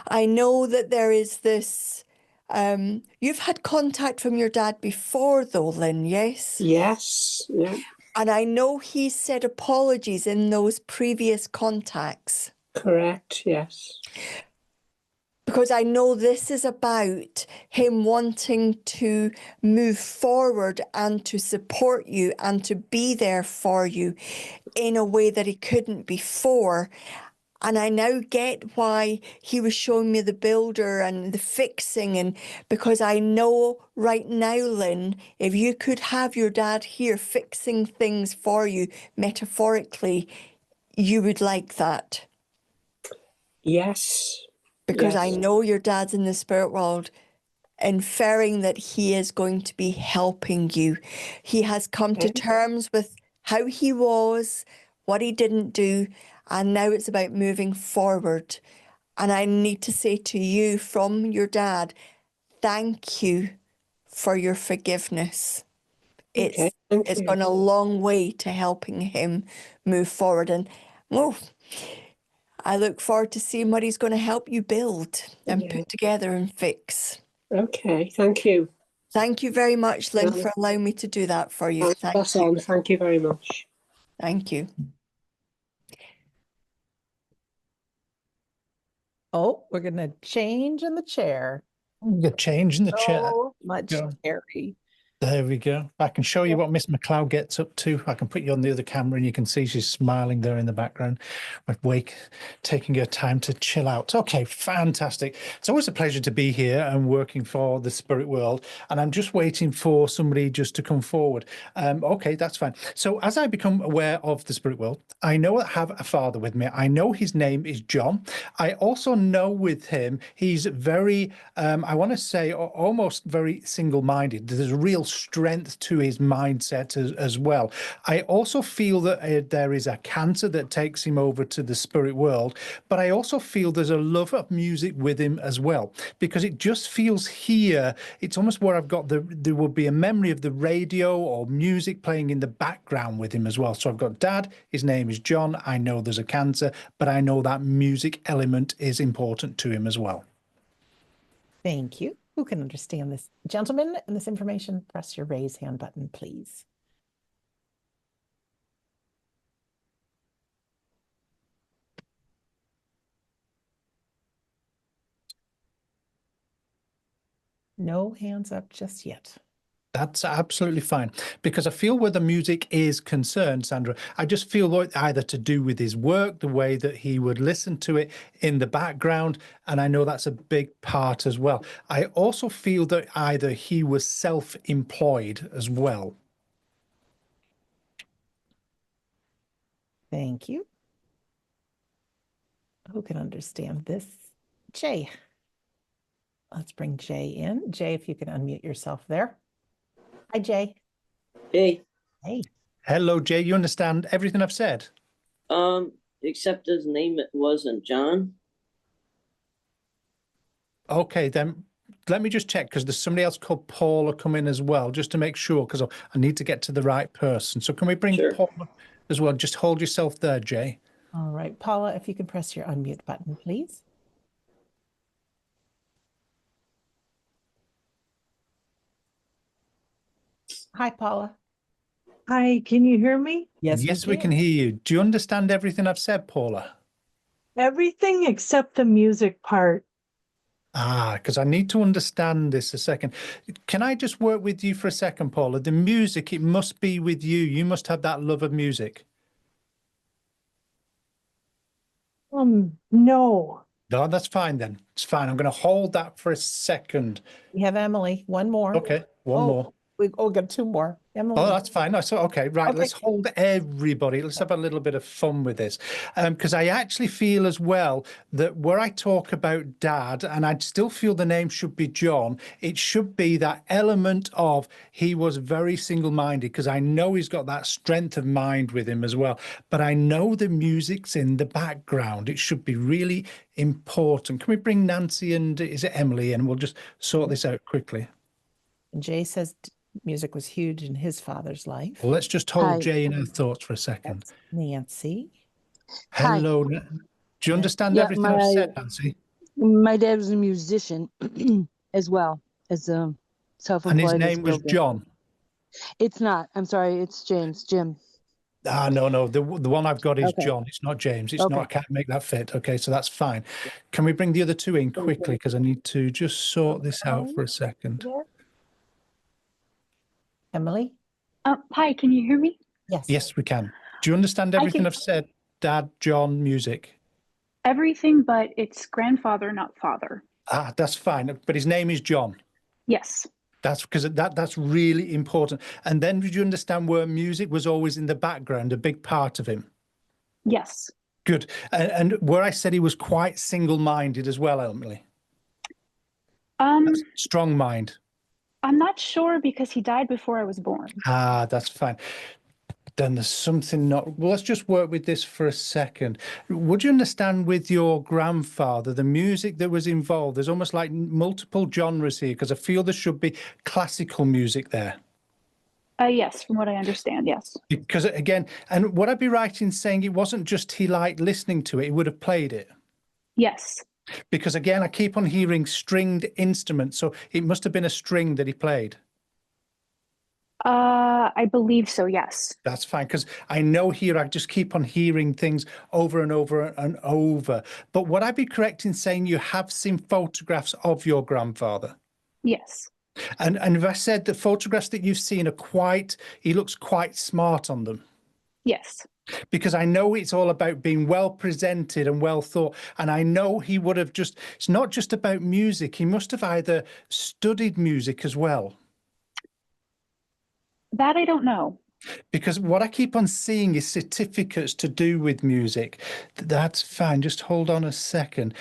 I know that there is this. You've had contact from your dad before, though, Lynn, yes? Yes. Yeah. And I know he said apologies in those previous contacts. Correct. Yes. Because I know this is about him wanting to move forward and to support you and to be there for you in a way that he couldn't before. And I now get why he was showing me the builder and the fixing. And because I know right now, Lynn, if you could have your dad here fixing things for you metaphorically, you would like that. Yes. Because I Yes. know your dad's in the spirit world, inferring that he is going to be helping you. He has come to terms with how he was, what he didn't do, and now it's about moving forward. And I need to say to you from your dad, thank you for your forgiveness. Okay. It's gone a long way to helping him move forward. And I look forward to seeing what he's going to help you build and put together and fix. Okay. Thank you. Thank you very much, Lynn, for allowing me to do that for you. That's on. Thank you very much. Thank you. Oh, we're going to change in the chair. The change in the chair. So much, Go. Kerry. There we go. I can show you what Miss McLeod gets up to. I can put you on the other camera and you can see she's smiling there in the background. Wake, taking her time to chill out. Okay, fantastic. It's always a pleasure to be here and working for the spirit world. And I'm just waiting for somebody just to come forward. Okay, that's fine. So as I become aware of the spirit world, I know I have a father with me. I know his name is John. I also know with him, he's very, I want to say almost very single-minded. There's a real strength to his mindset as well. I also feel that there is a cancer that takes him over to the spirit world, but I also feel there's a love of music with him as well, because it just feels here, it's almost where I've got there will be a memory of the radio or music playing in the background with him as well. So I've got dad, his name is John, I know there's a cancer, but I know that music element is important to him as well. Thank you. Who can understand this? Gentlemen, and this information, press your raise hand button, please. No hands up just yet. That's absolutely fine, because I feel where the music is concerned, Sandra, I just feel like either to do with his work, the way that he would listen to it in the background, and I know that's a big part as well. I also feel that either he was self-employed as well. Thank you. Who can understand this? Jay. Let's bring Jay in. Jay, if you can unmute yourself there. Hi, Jay. Hey. Hey. Hello, Jay. You understand everything I've said? Except his name wasn't John. Okay, then let me just check, because there's somebody else called Paula come in as well, just to make sure, because I need to get to the right person. So can we bring Paula as well? Just hold yourself there, Jay. All right, Paula, if you can press your unmute button, please. Hi, Paula. Hi, can you hear me? Yes, we can hear you. Do you understand everything I've said, Paula? Everything except the music part. Because I need to understand this a second. Can I just work with you for a second, Paula? The music, it must be with you. You must have that love of music. No. No, that's fine then. It's fine. I'm going to hold that for a second. We have Emily. One more. Okay, one more. We got two more. Emily. Oh, that's fine. So, okay, right. Okay. Let's hold everybody. Let's have a little bit of fun with this. Because I actually feel as well that where I talk about dad, and I still feel the name should be John, it should be that element of he was very single-minded, because I know he's got that strength of mind with him as well. But I know the music's in the background. It should be really important. Can we bring Nancy and is it Emily? And we'll just sort this out quickly. Jay says Music was huge in his father's life. Well, let's just hold Hi. Jay in our thoughts for a second. That's Nancy. Hi. Hello. Do you understand Yeah, everything I've said, Nancy? my dad was a musician as well as a And his self-employed as name was builder. John. It's not. I'm sorry. It's Jim. No. The one I've got is Okay. John. It's not James. It's Okay. not. I can't make that fit. Okay, so that's fine. Can we bring the other two in quickly? Because I need to just sort this out for a second. Emily? Hi, can you hear me? Yes. Yes, we can. Do you understand everything I've said? Dad, John, music. Everything, but it's grandfather, not father. That's fine. But his name is John. Yes. That's because that's really important. And then did you understand where music was always in the background, a big part of him? Yes. Good. And where I said he was quite single-minded as well, Emily. Strong mind. I'm not sure because he died before I was born. That's fine. Then there's something not... Well, let's just work with this for a second. Would you understand with your grandfather, the music that was involved? There's almost like multiple genres here, because I feel there should be classical music there. Yes, from what I understand, yes. Because again, and would I be right in saying it wasn't just he liked listening to it, he would have played it? Yes. Because again, I keep on hearing stringed instruments, so it must have been a string that he played. I believe so, yes. That's fine, because I know here I just keep on hearing things over and over and over. But would I be correct in saying you have seen photographs of your grandfather? Yes. And if I said the photographs that you've seen are quite, he looks quite smart on them. Yes. Because I know it's all about being well presented and well thought. And I know he would have just, it's not just about music. He must have either studied music as well. That I don't know. Because what I keep on seeing is certificates to do with music. That's fine. Just hold on a second.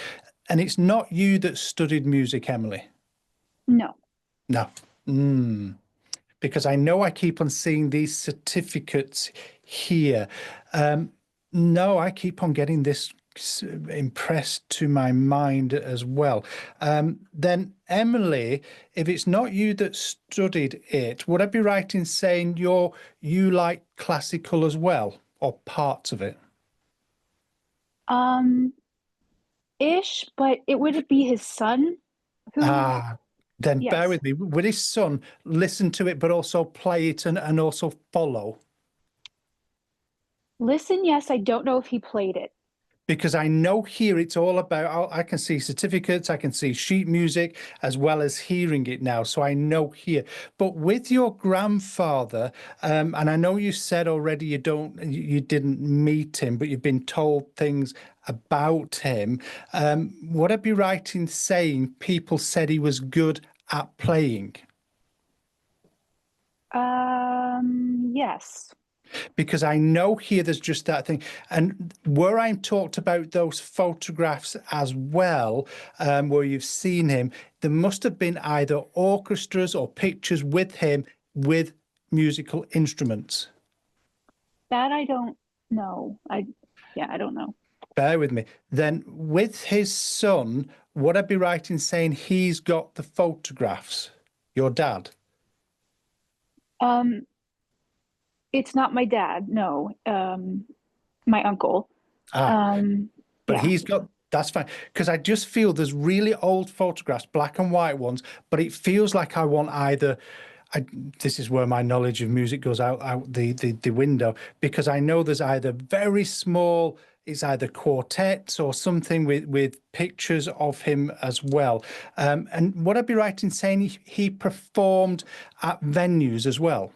And it's not you that studied music, Emily? No. No. Because I know I keep on seeing these certificates here. No, I keep on getting this impressed to my mind as well. Then Emily, if it's not you that studied it, would I be right in saying you like classical as well, or parts of it? Ish, but it would be his son who... Then Yes. bear with me. Would his son listen to it, but also play it and also follow? Listen, yes, I don't know if he played it. Because I know here it's all about, I can see certificates, I can see sheet music, as well as hearing it now. So I know here. But with your grandfather, and I know you said already you didn't meet him, but you've been told things about him. Would I be right in saying people said he was good at playing? Yes. Because I know here there's just that thing. And where I'm talked about those photographs as well, where you've seen him, there must have been either orchestras or pictures with him with musical instruments. That I don't know. I don't know. Bear with me. Then with his son, would I be right in saying he's got the photographs, your dad? It's not my dad, no. My uncle. But yeah. he's got, that's fine. Because I just feel there's really old photographs, black and white ones, but it feels like I want either, this is where my knowledge of music goes out the window, because I know there's either very small, it's either quartets or something with pictures of him as well. And would I be right in saying he performed at venues as well?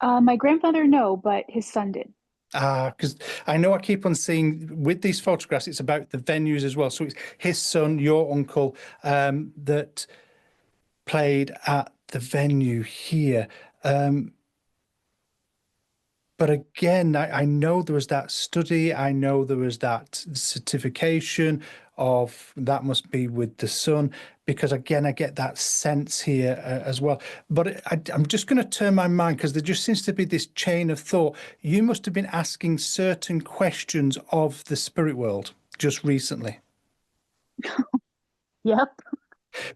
My grandfather, no, but his son did. Because I know I keep on seeing with these photographs, it's about the venues as well. So it's his son, your uncle, that played at the venue here. But again, I know there was that study. I know there was that certification of that must be with the son, because again, I get that sense here as well. But I'm just going to turn my mind, because there just seems to be this chain of thought. You must have been asking certain questions of the spirit world just recently. Yep.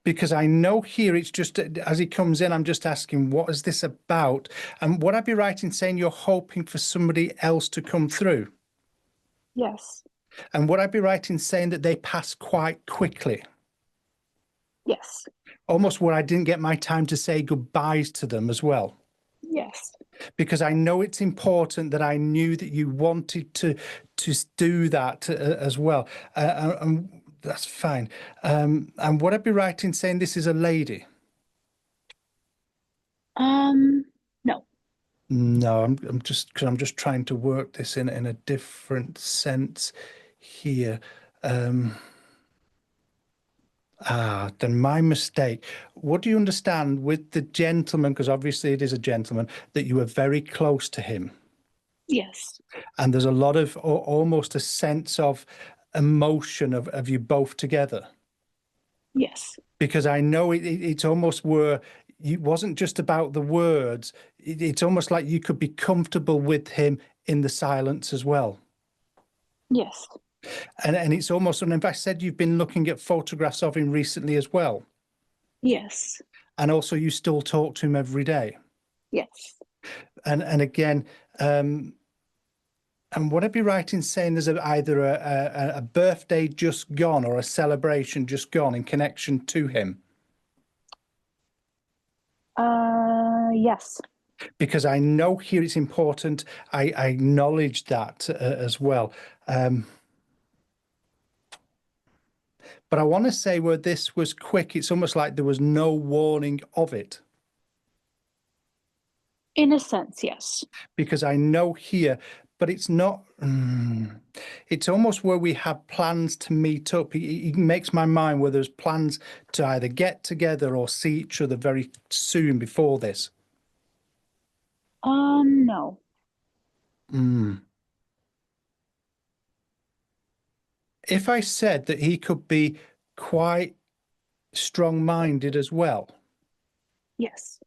Because I know here it's just as he comes in, I'm just asking, what is this about? And would I be right in saying you're hoping for somebody else to come through? Yes. And would I be right in saying that they pass quite quickly? Yes. Almost where I didn't get my time to say goodbyes to them as well. Yes. Because I know it's important that I knew that you wanted to do that as well. And that's fine. And would I be right in saying this is a lady? No. No, I'm just trying to work this in a different sense here. Then my mistake. What do you understand with the gentleman? Because obviously it is a gentleman, that you were very close to him. Yes. And there's a lot of almost a sense of emotion of you both together. Yes. Because I know it's almost where it wasn't just about the words. It's almost like you could be comfortable with him in the silence as well. Yes. And it's almost, and if I said you've been looking at photographs of him recently as well. Yes. And also you still talk to him every day. Yes. And again, and would I be right in saying there's either a birthday just gone or a celebration just gone in connection to him? Yes. Because I know here it's important. I acknowledge that as well. But I want to say where this was quick, it's almost like there was no warning of it. In a sense, yes. Because I know here, but it's not, it's almost where we have plans to meet up. He makes my mind where there's plans to either get together or see each other very soon before this. No. If I said that he could be quite strong-minded as well. Yes.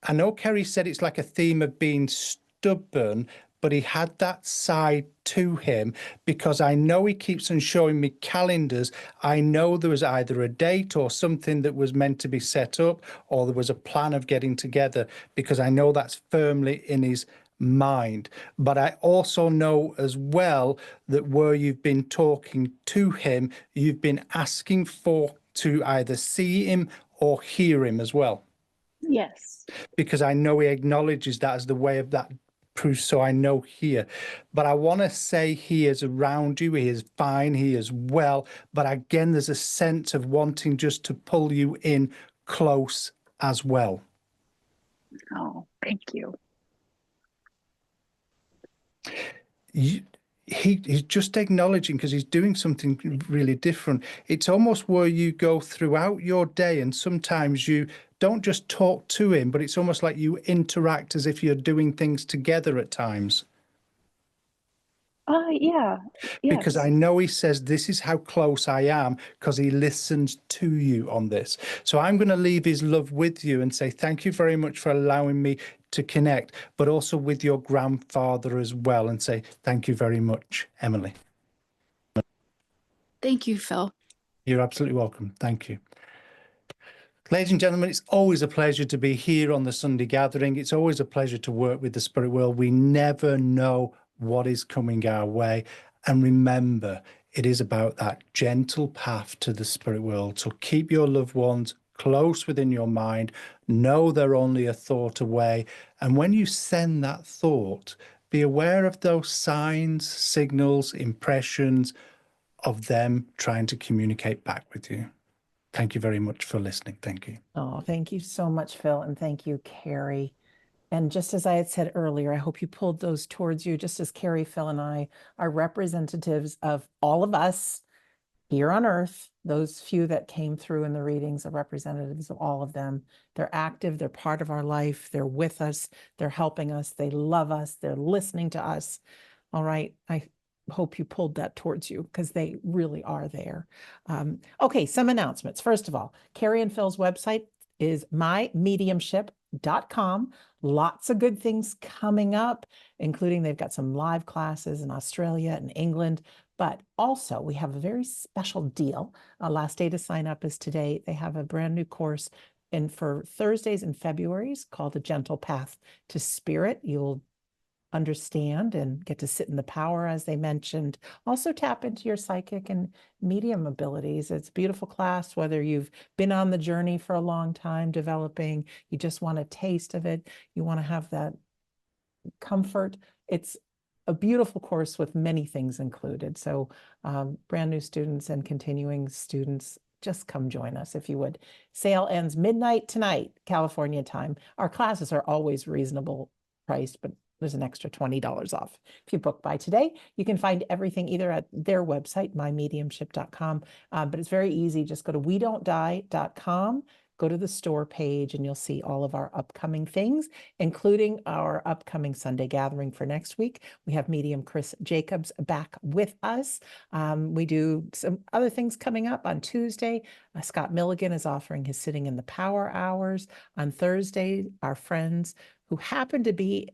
I know Kerry said it's like a theme of being stubborn, but he had that side to him because I know he keeps on showing me calendars. I know there was either a date or something that was meant to be set up, or there was a plan of getting together, because I know that's firmly in his mind. But I also know as well that where you've been talking to him, you've been asking for to either see him or hear him as well. Yes. Because I know he acknowledges that as the way of that proof, so I know here. But I want to say he is around you, he is fine, he is well, but again there's a sense of wanting just to pull you in close as well. Oh, thank you. He's just acknowledging, because he's doing something really different. It's almost where you go throughout your day and sometimes you don't just talk to him, but it's almost like you interact as if you're doing things together at times. Yeah. Yes. Because I know he says, this is how close I am, because he listens to you on this. So I'm going to leave his love with you and say thank you very much for allowing me to connect, but also with your grandfather as well, and say thank you very much, Emily. Thank you, Phil. You're absolutely welcome. Thank you. Ladies and gentlemen, it's always a pleasure to be here on the Sunday gathering. It's always a pleasure to work with the spirit world. We never know what is coming our way. And remember, it is about that gentle path to the spirit world. So keep your loved ones close within your mind. Know they're only a thought away. And when you send that thought, be aware of those signs, signals, impressions of them trying to communicate back with you. Thank you very much for listening. Thank you. Oh, thank you so much, Phil. And thank you, Kerry. And just as I had said earlier, I hope you pulled those towards you, just as Kerry, Phil, and I are representatives of all of us here on earth. Those few that came through in the readings are representatives of all of them. They're active. They're part of our life. They're with us. They're helping us. They love us. They're listening to us. All right. I hope you pulled that towards you, because they really are there. Okay, some announcements. First of all, Kerry and Phil's website is mymediumship.com. Lots of good things coming up, including they've got some live classes in Australia and England. But also, we have a very special deal. Last day to sign up is today. They have a brand new course and for Thursdays and Februaries called A Gentle Path to Spirit. You'll understand and get to sit in the power, as they mentioned. Also tap into your psychic and medium abilities. It's a beautiful class, whether you've been on the journey for a long time developing, you just want a taste of it, you want to have that comfort. It's a beautiful course with many things included. So brand new students and continuing students, just come join us if you would. Sale ends midnight tonight, California time. Our classes are always reasonable priced, but there's an extra $20 off. If you book by today, you can find everything either at their website, mymediumship.com, but it's very easy. Just go to wedon'tdie.com, go to the store page, and you'll see all of our upcoming things, including our upcoming Sunday gathering for next week. We have medium Chris Jacobs back with us. We do some other things coming up on Tuesday. Scott Milligan is offering his Sitting in the Power hours. On Thursday, our friends who happen to be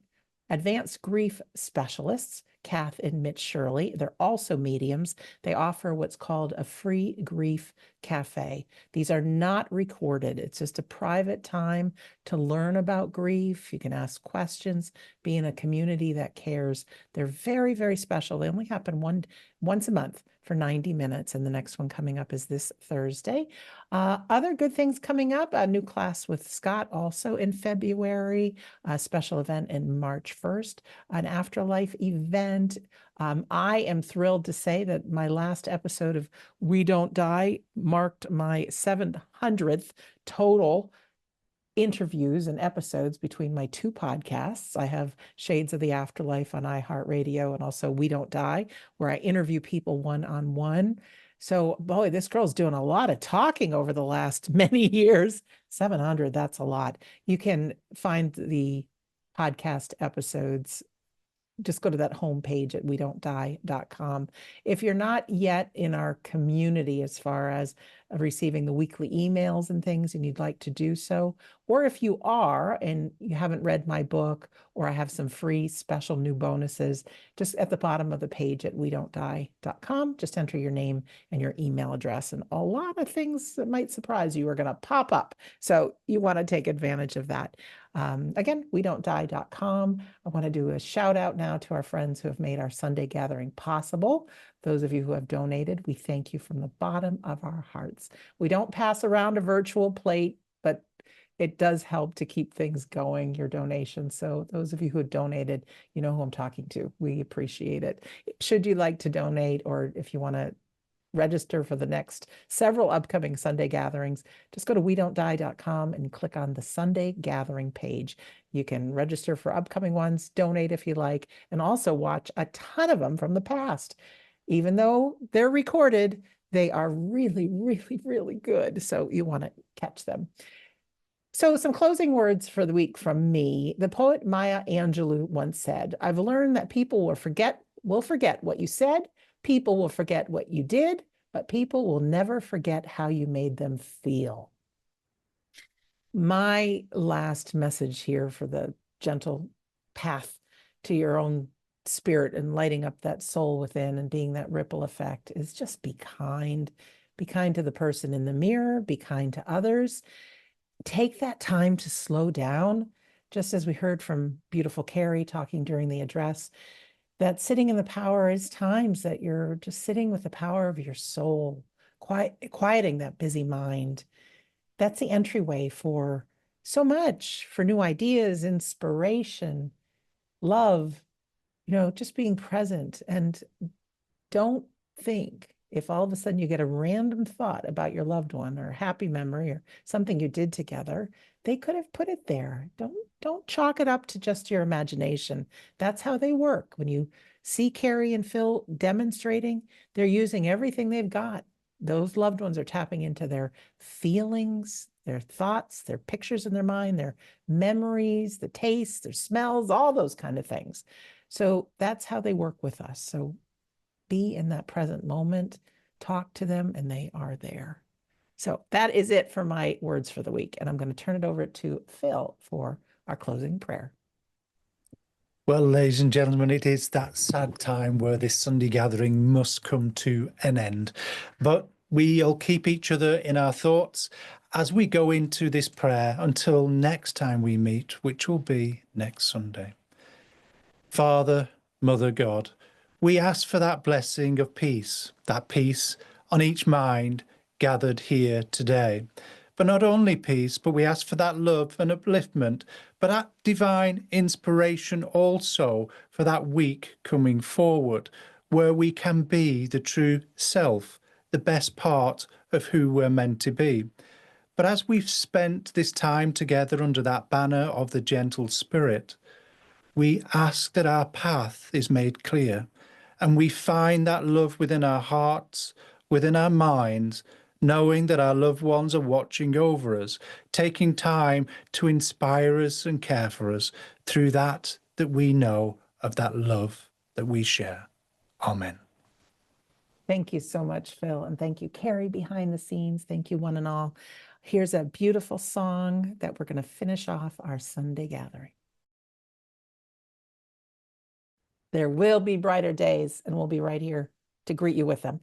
advanced grief specialists, Kath and Mitch Shirley, they're also mediums. They offer what's called a free grief cafe. These are not recorded. It's just a private time to learn about grief. You can ask questions, be in a community that cares. They're very, very special. They only happen once a month for 90 minutes, and the next one coming up is this Thursday. Other good things coming up, a new class with Scott also in February, a special event in March 1st, an afterlife event. I am thrilled to say that my last episode of We Don't Die marked my 700th total interviews and episodes between my two podcasts. I have Shades of the Afterlife on iHeartRadio and also We Don't Die, where I interview people one-on-one. So, boy, this girl's doing a lot of talking over the last many years. 700, that's a lot. You can find the podcast episodes. Just go to that homepage at wedon'tdie.com. If you're not yet in our community as far as receiving the weekly emails and things, and you'd like to do so, or if you are and you haven't read my book, or I have some free special new bonuses, just at the bottom of the page at wedon'tdie.com, just enter your name and your email address, and a lot of things that might surprise you are going to pop up. So you want to take advantage of that. Again, wedon'tdie.com. I want to do a shout out now to our friends who have made our Sunday gathering possible. Those of you who have donated, we thank you from the bottom of our hearts. We don't pass around a virtual plate, but it does help to keep things going, your donations. So those of you who have donated, you know who I'm talking to. We appreciate it. Should you like to donate, or if you want to register for the next several upcoming Sunday gatherings, just go to wedon'tdie.com and click on the Sunday gathering page. You can register for upcoming ones, donate if you like, and also watch a ton of them from the past. Even though they're recorded, they are really, really, really good. So you want to catch them. So some closing words for the week from me. The poet Maya Angelou once said, "I've learned that people will forget what you said. People will forget what you did, but people will never forget how you made them feel." My last message here for the gentle path to your own spirit and lighting up that soul within and being that ripple effect is just be kind. Be kind to the person in the mirror, be kind to others. Take that time to slow down, just as we heard from beautiful Kerry talking during the address, that sitting in the power is times that you're just sitting with the power of your soul, quieting that busy mind. That's the entryway for so much, for new ideas, inspiration, love, just being present. And don't think if all of a sudden you get a random thought about your loved one or a happy memory or something you did together, they could have put it there. Don't chalk it up to just your imagination. That's how they work. When you see Kerry and Phil demonstrating, they're using everything they've got. Those loved ones are tapping into their feelings, their thoughts, their pictures in their mind, their memories, the tastes, their smells, all those kind of things. So that's how they work with us. So be in that present moment, talk to them, and they are there. So that is it for my words for the week. And I'm going to turn it over to Phil for our closing prayer. Well, ladies and gentlemen, it is that sad time where this Sunday gathering must come to an end. But we'll keep each other in our thoughts as we go into this prayer until next time we meet, which will be next Sunday. Father, Mother God, we ask for that blessing of peace, that peace on each mind gathered here today. But not only peace, but we ask for that love and upliftment, but that divine inspiration also for that week coming forward, where we can be the true self, the best part of who we're meant to be. But as we've spent this time together under that banner of the gentle spirit, we ask that our path is made clear and we find that love within our hearts, within our minds, knowing that our loved ones are watching over us, taking time to inspire us and care for us through that we know of that love that we share. Amen. Thank you so much, Phil. And thank you, Kerry, behind the scenes. Thank you, one and all. Here's a beautiful song that we're going to finish off our Sunday gathering. There will be brighter days, and we'll be right here to greet you with them.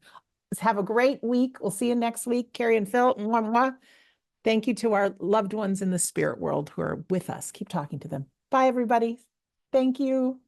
Let's have a great week. We'll see you next week. Kerry and Phil. Mwah, mwah. Thank you to our loved ones in the spirit world who are with us. Keep talking to them. Bye, everybody. Thank you.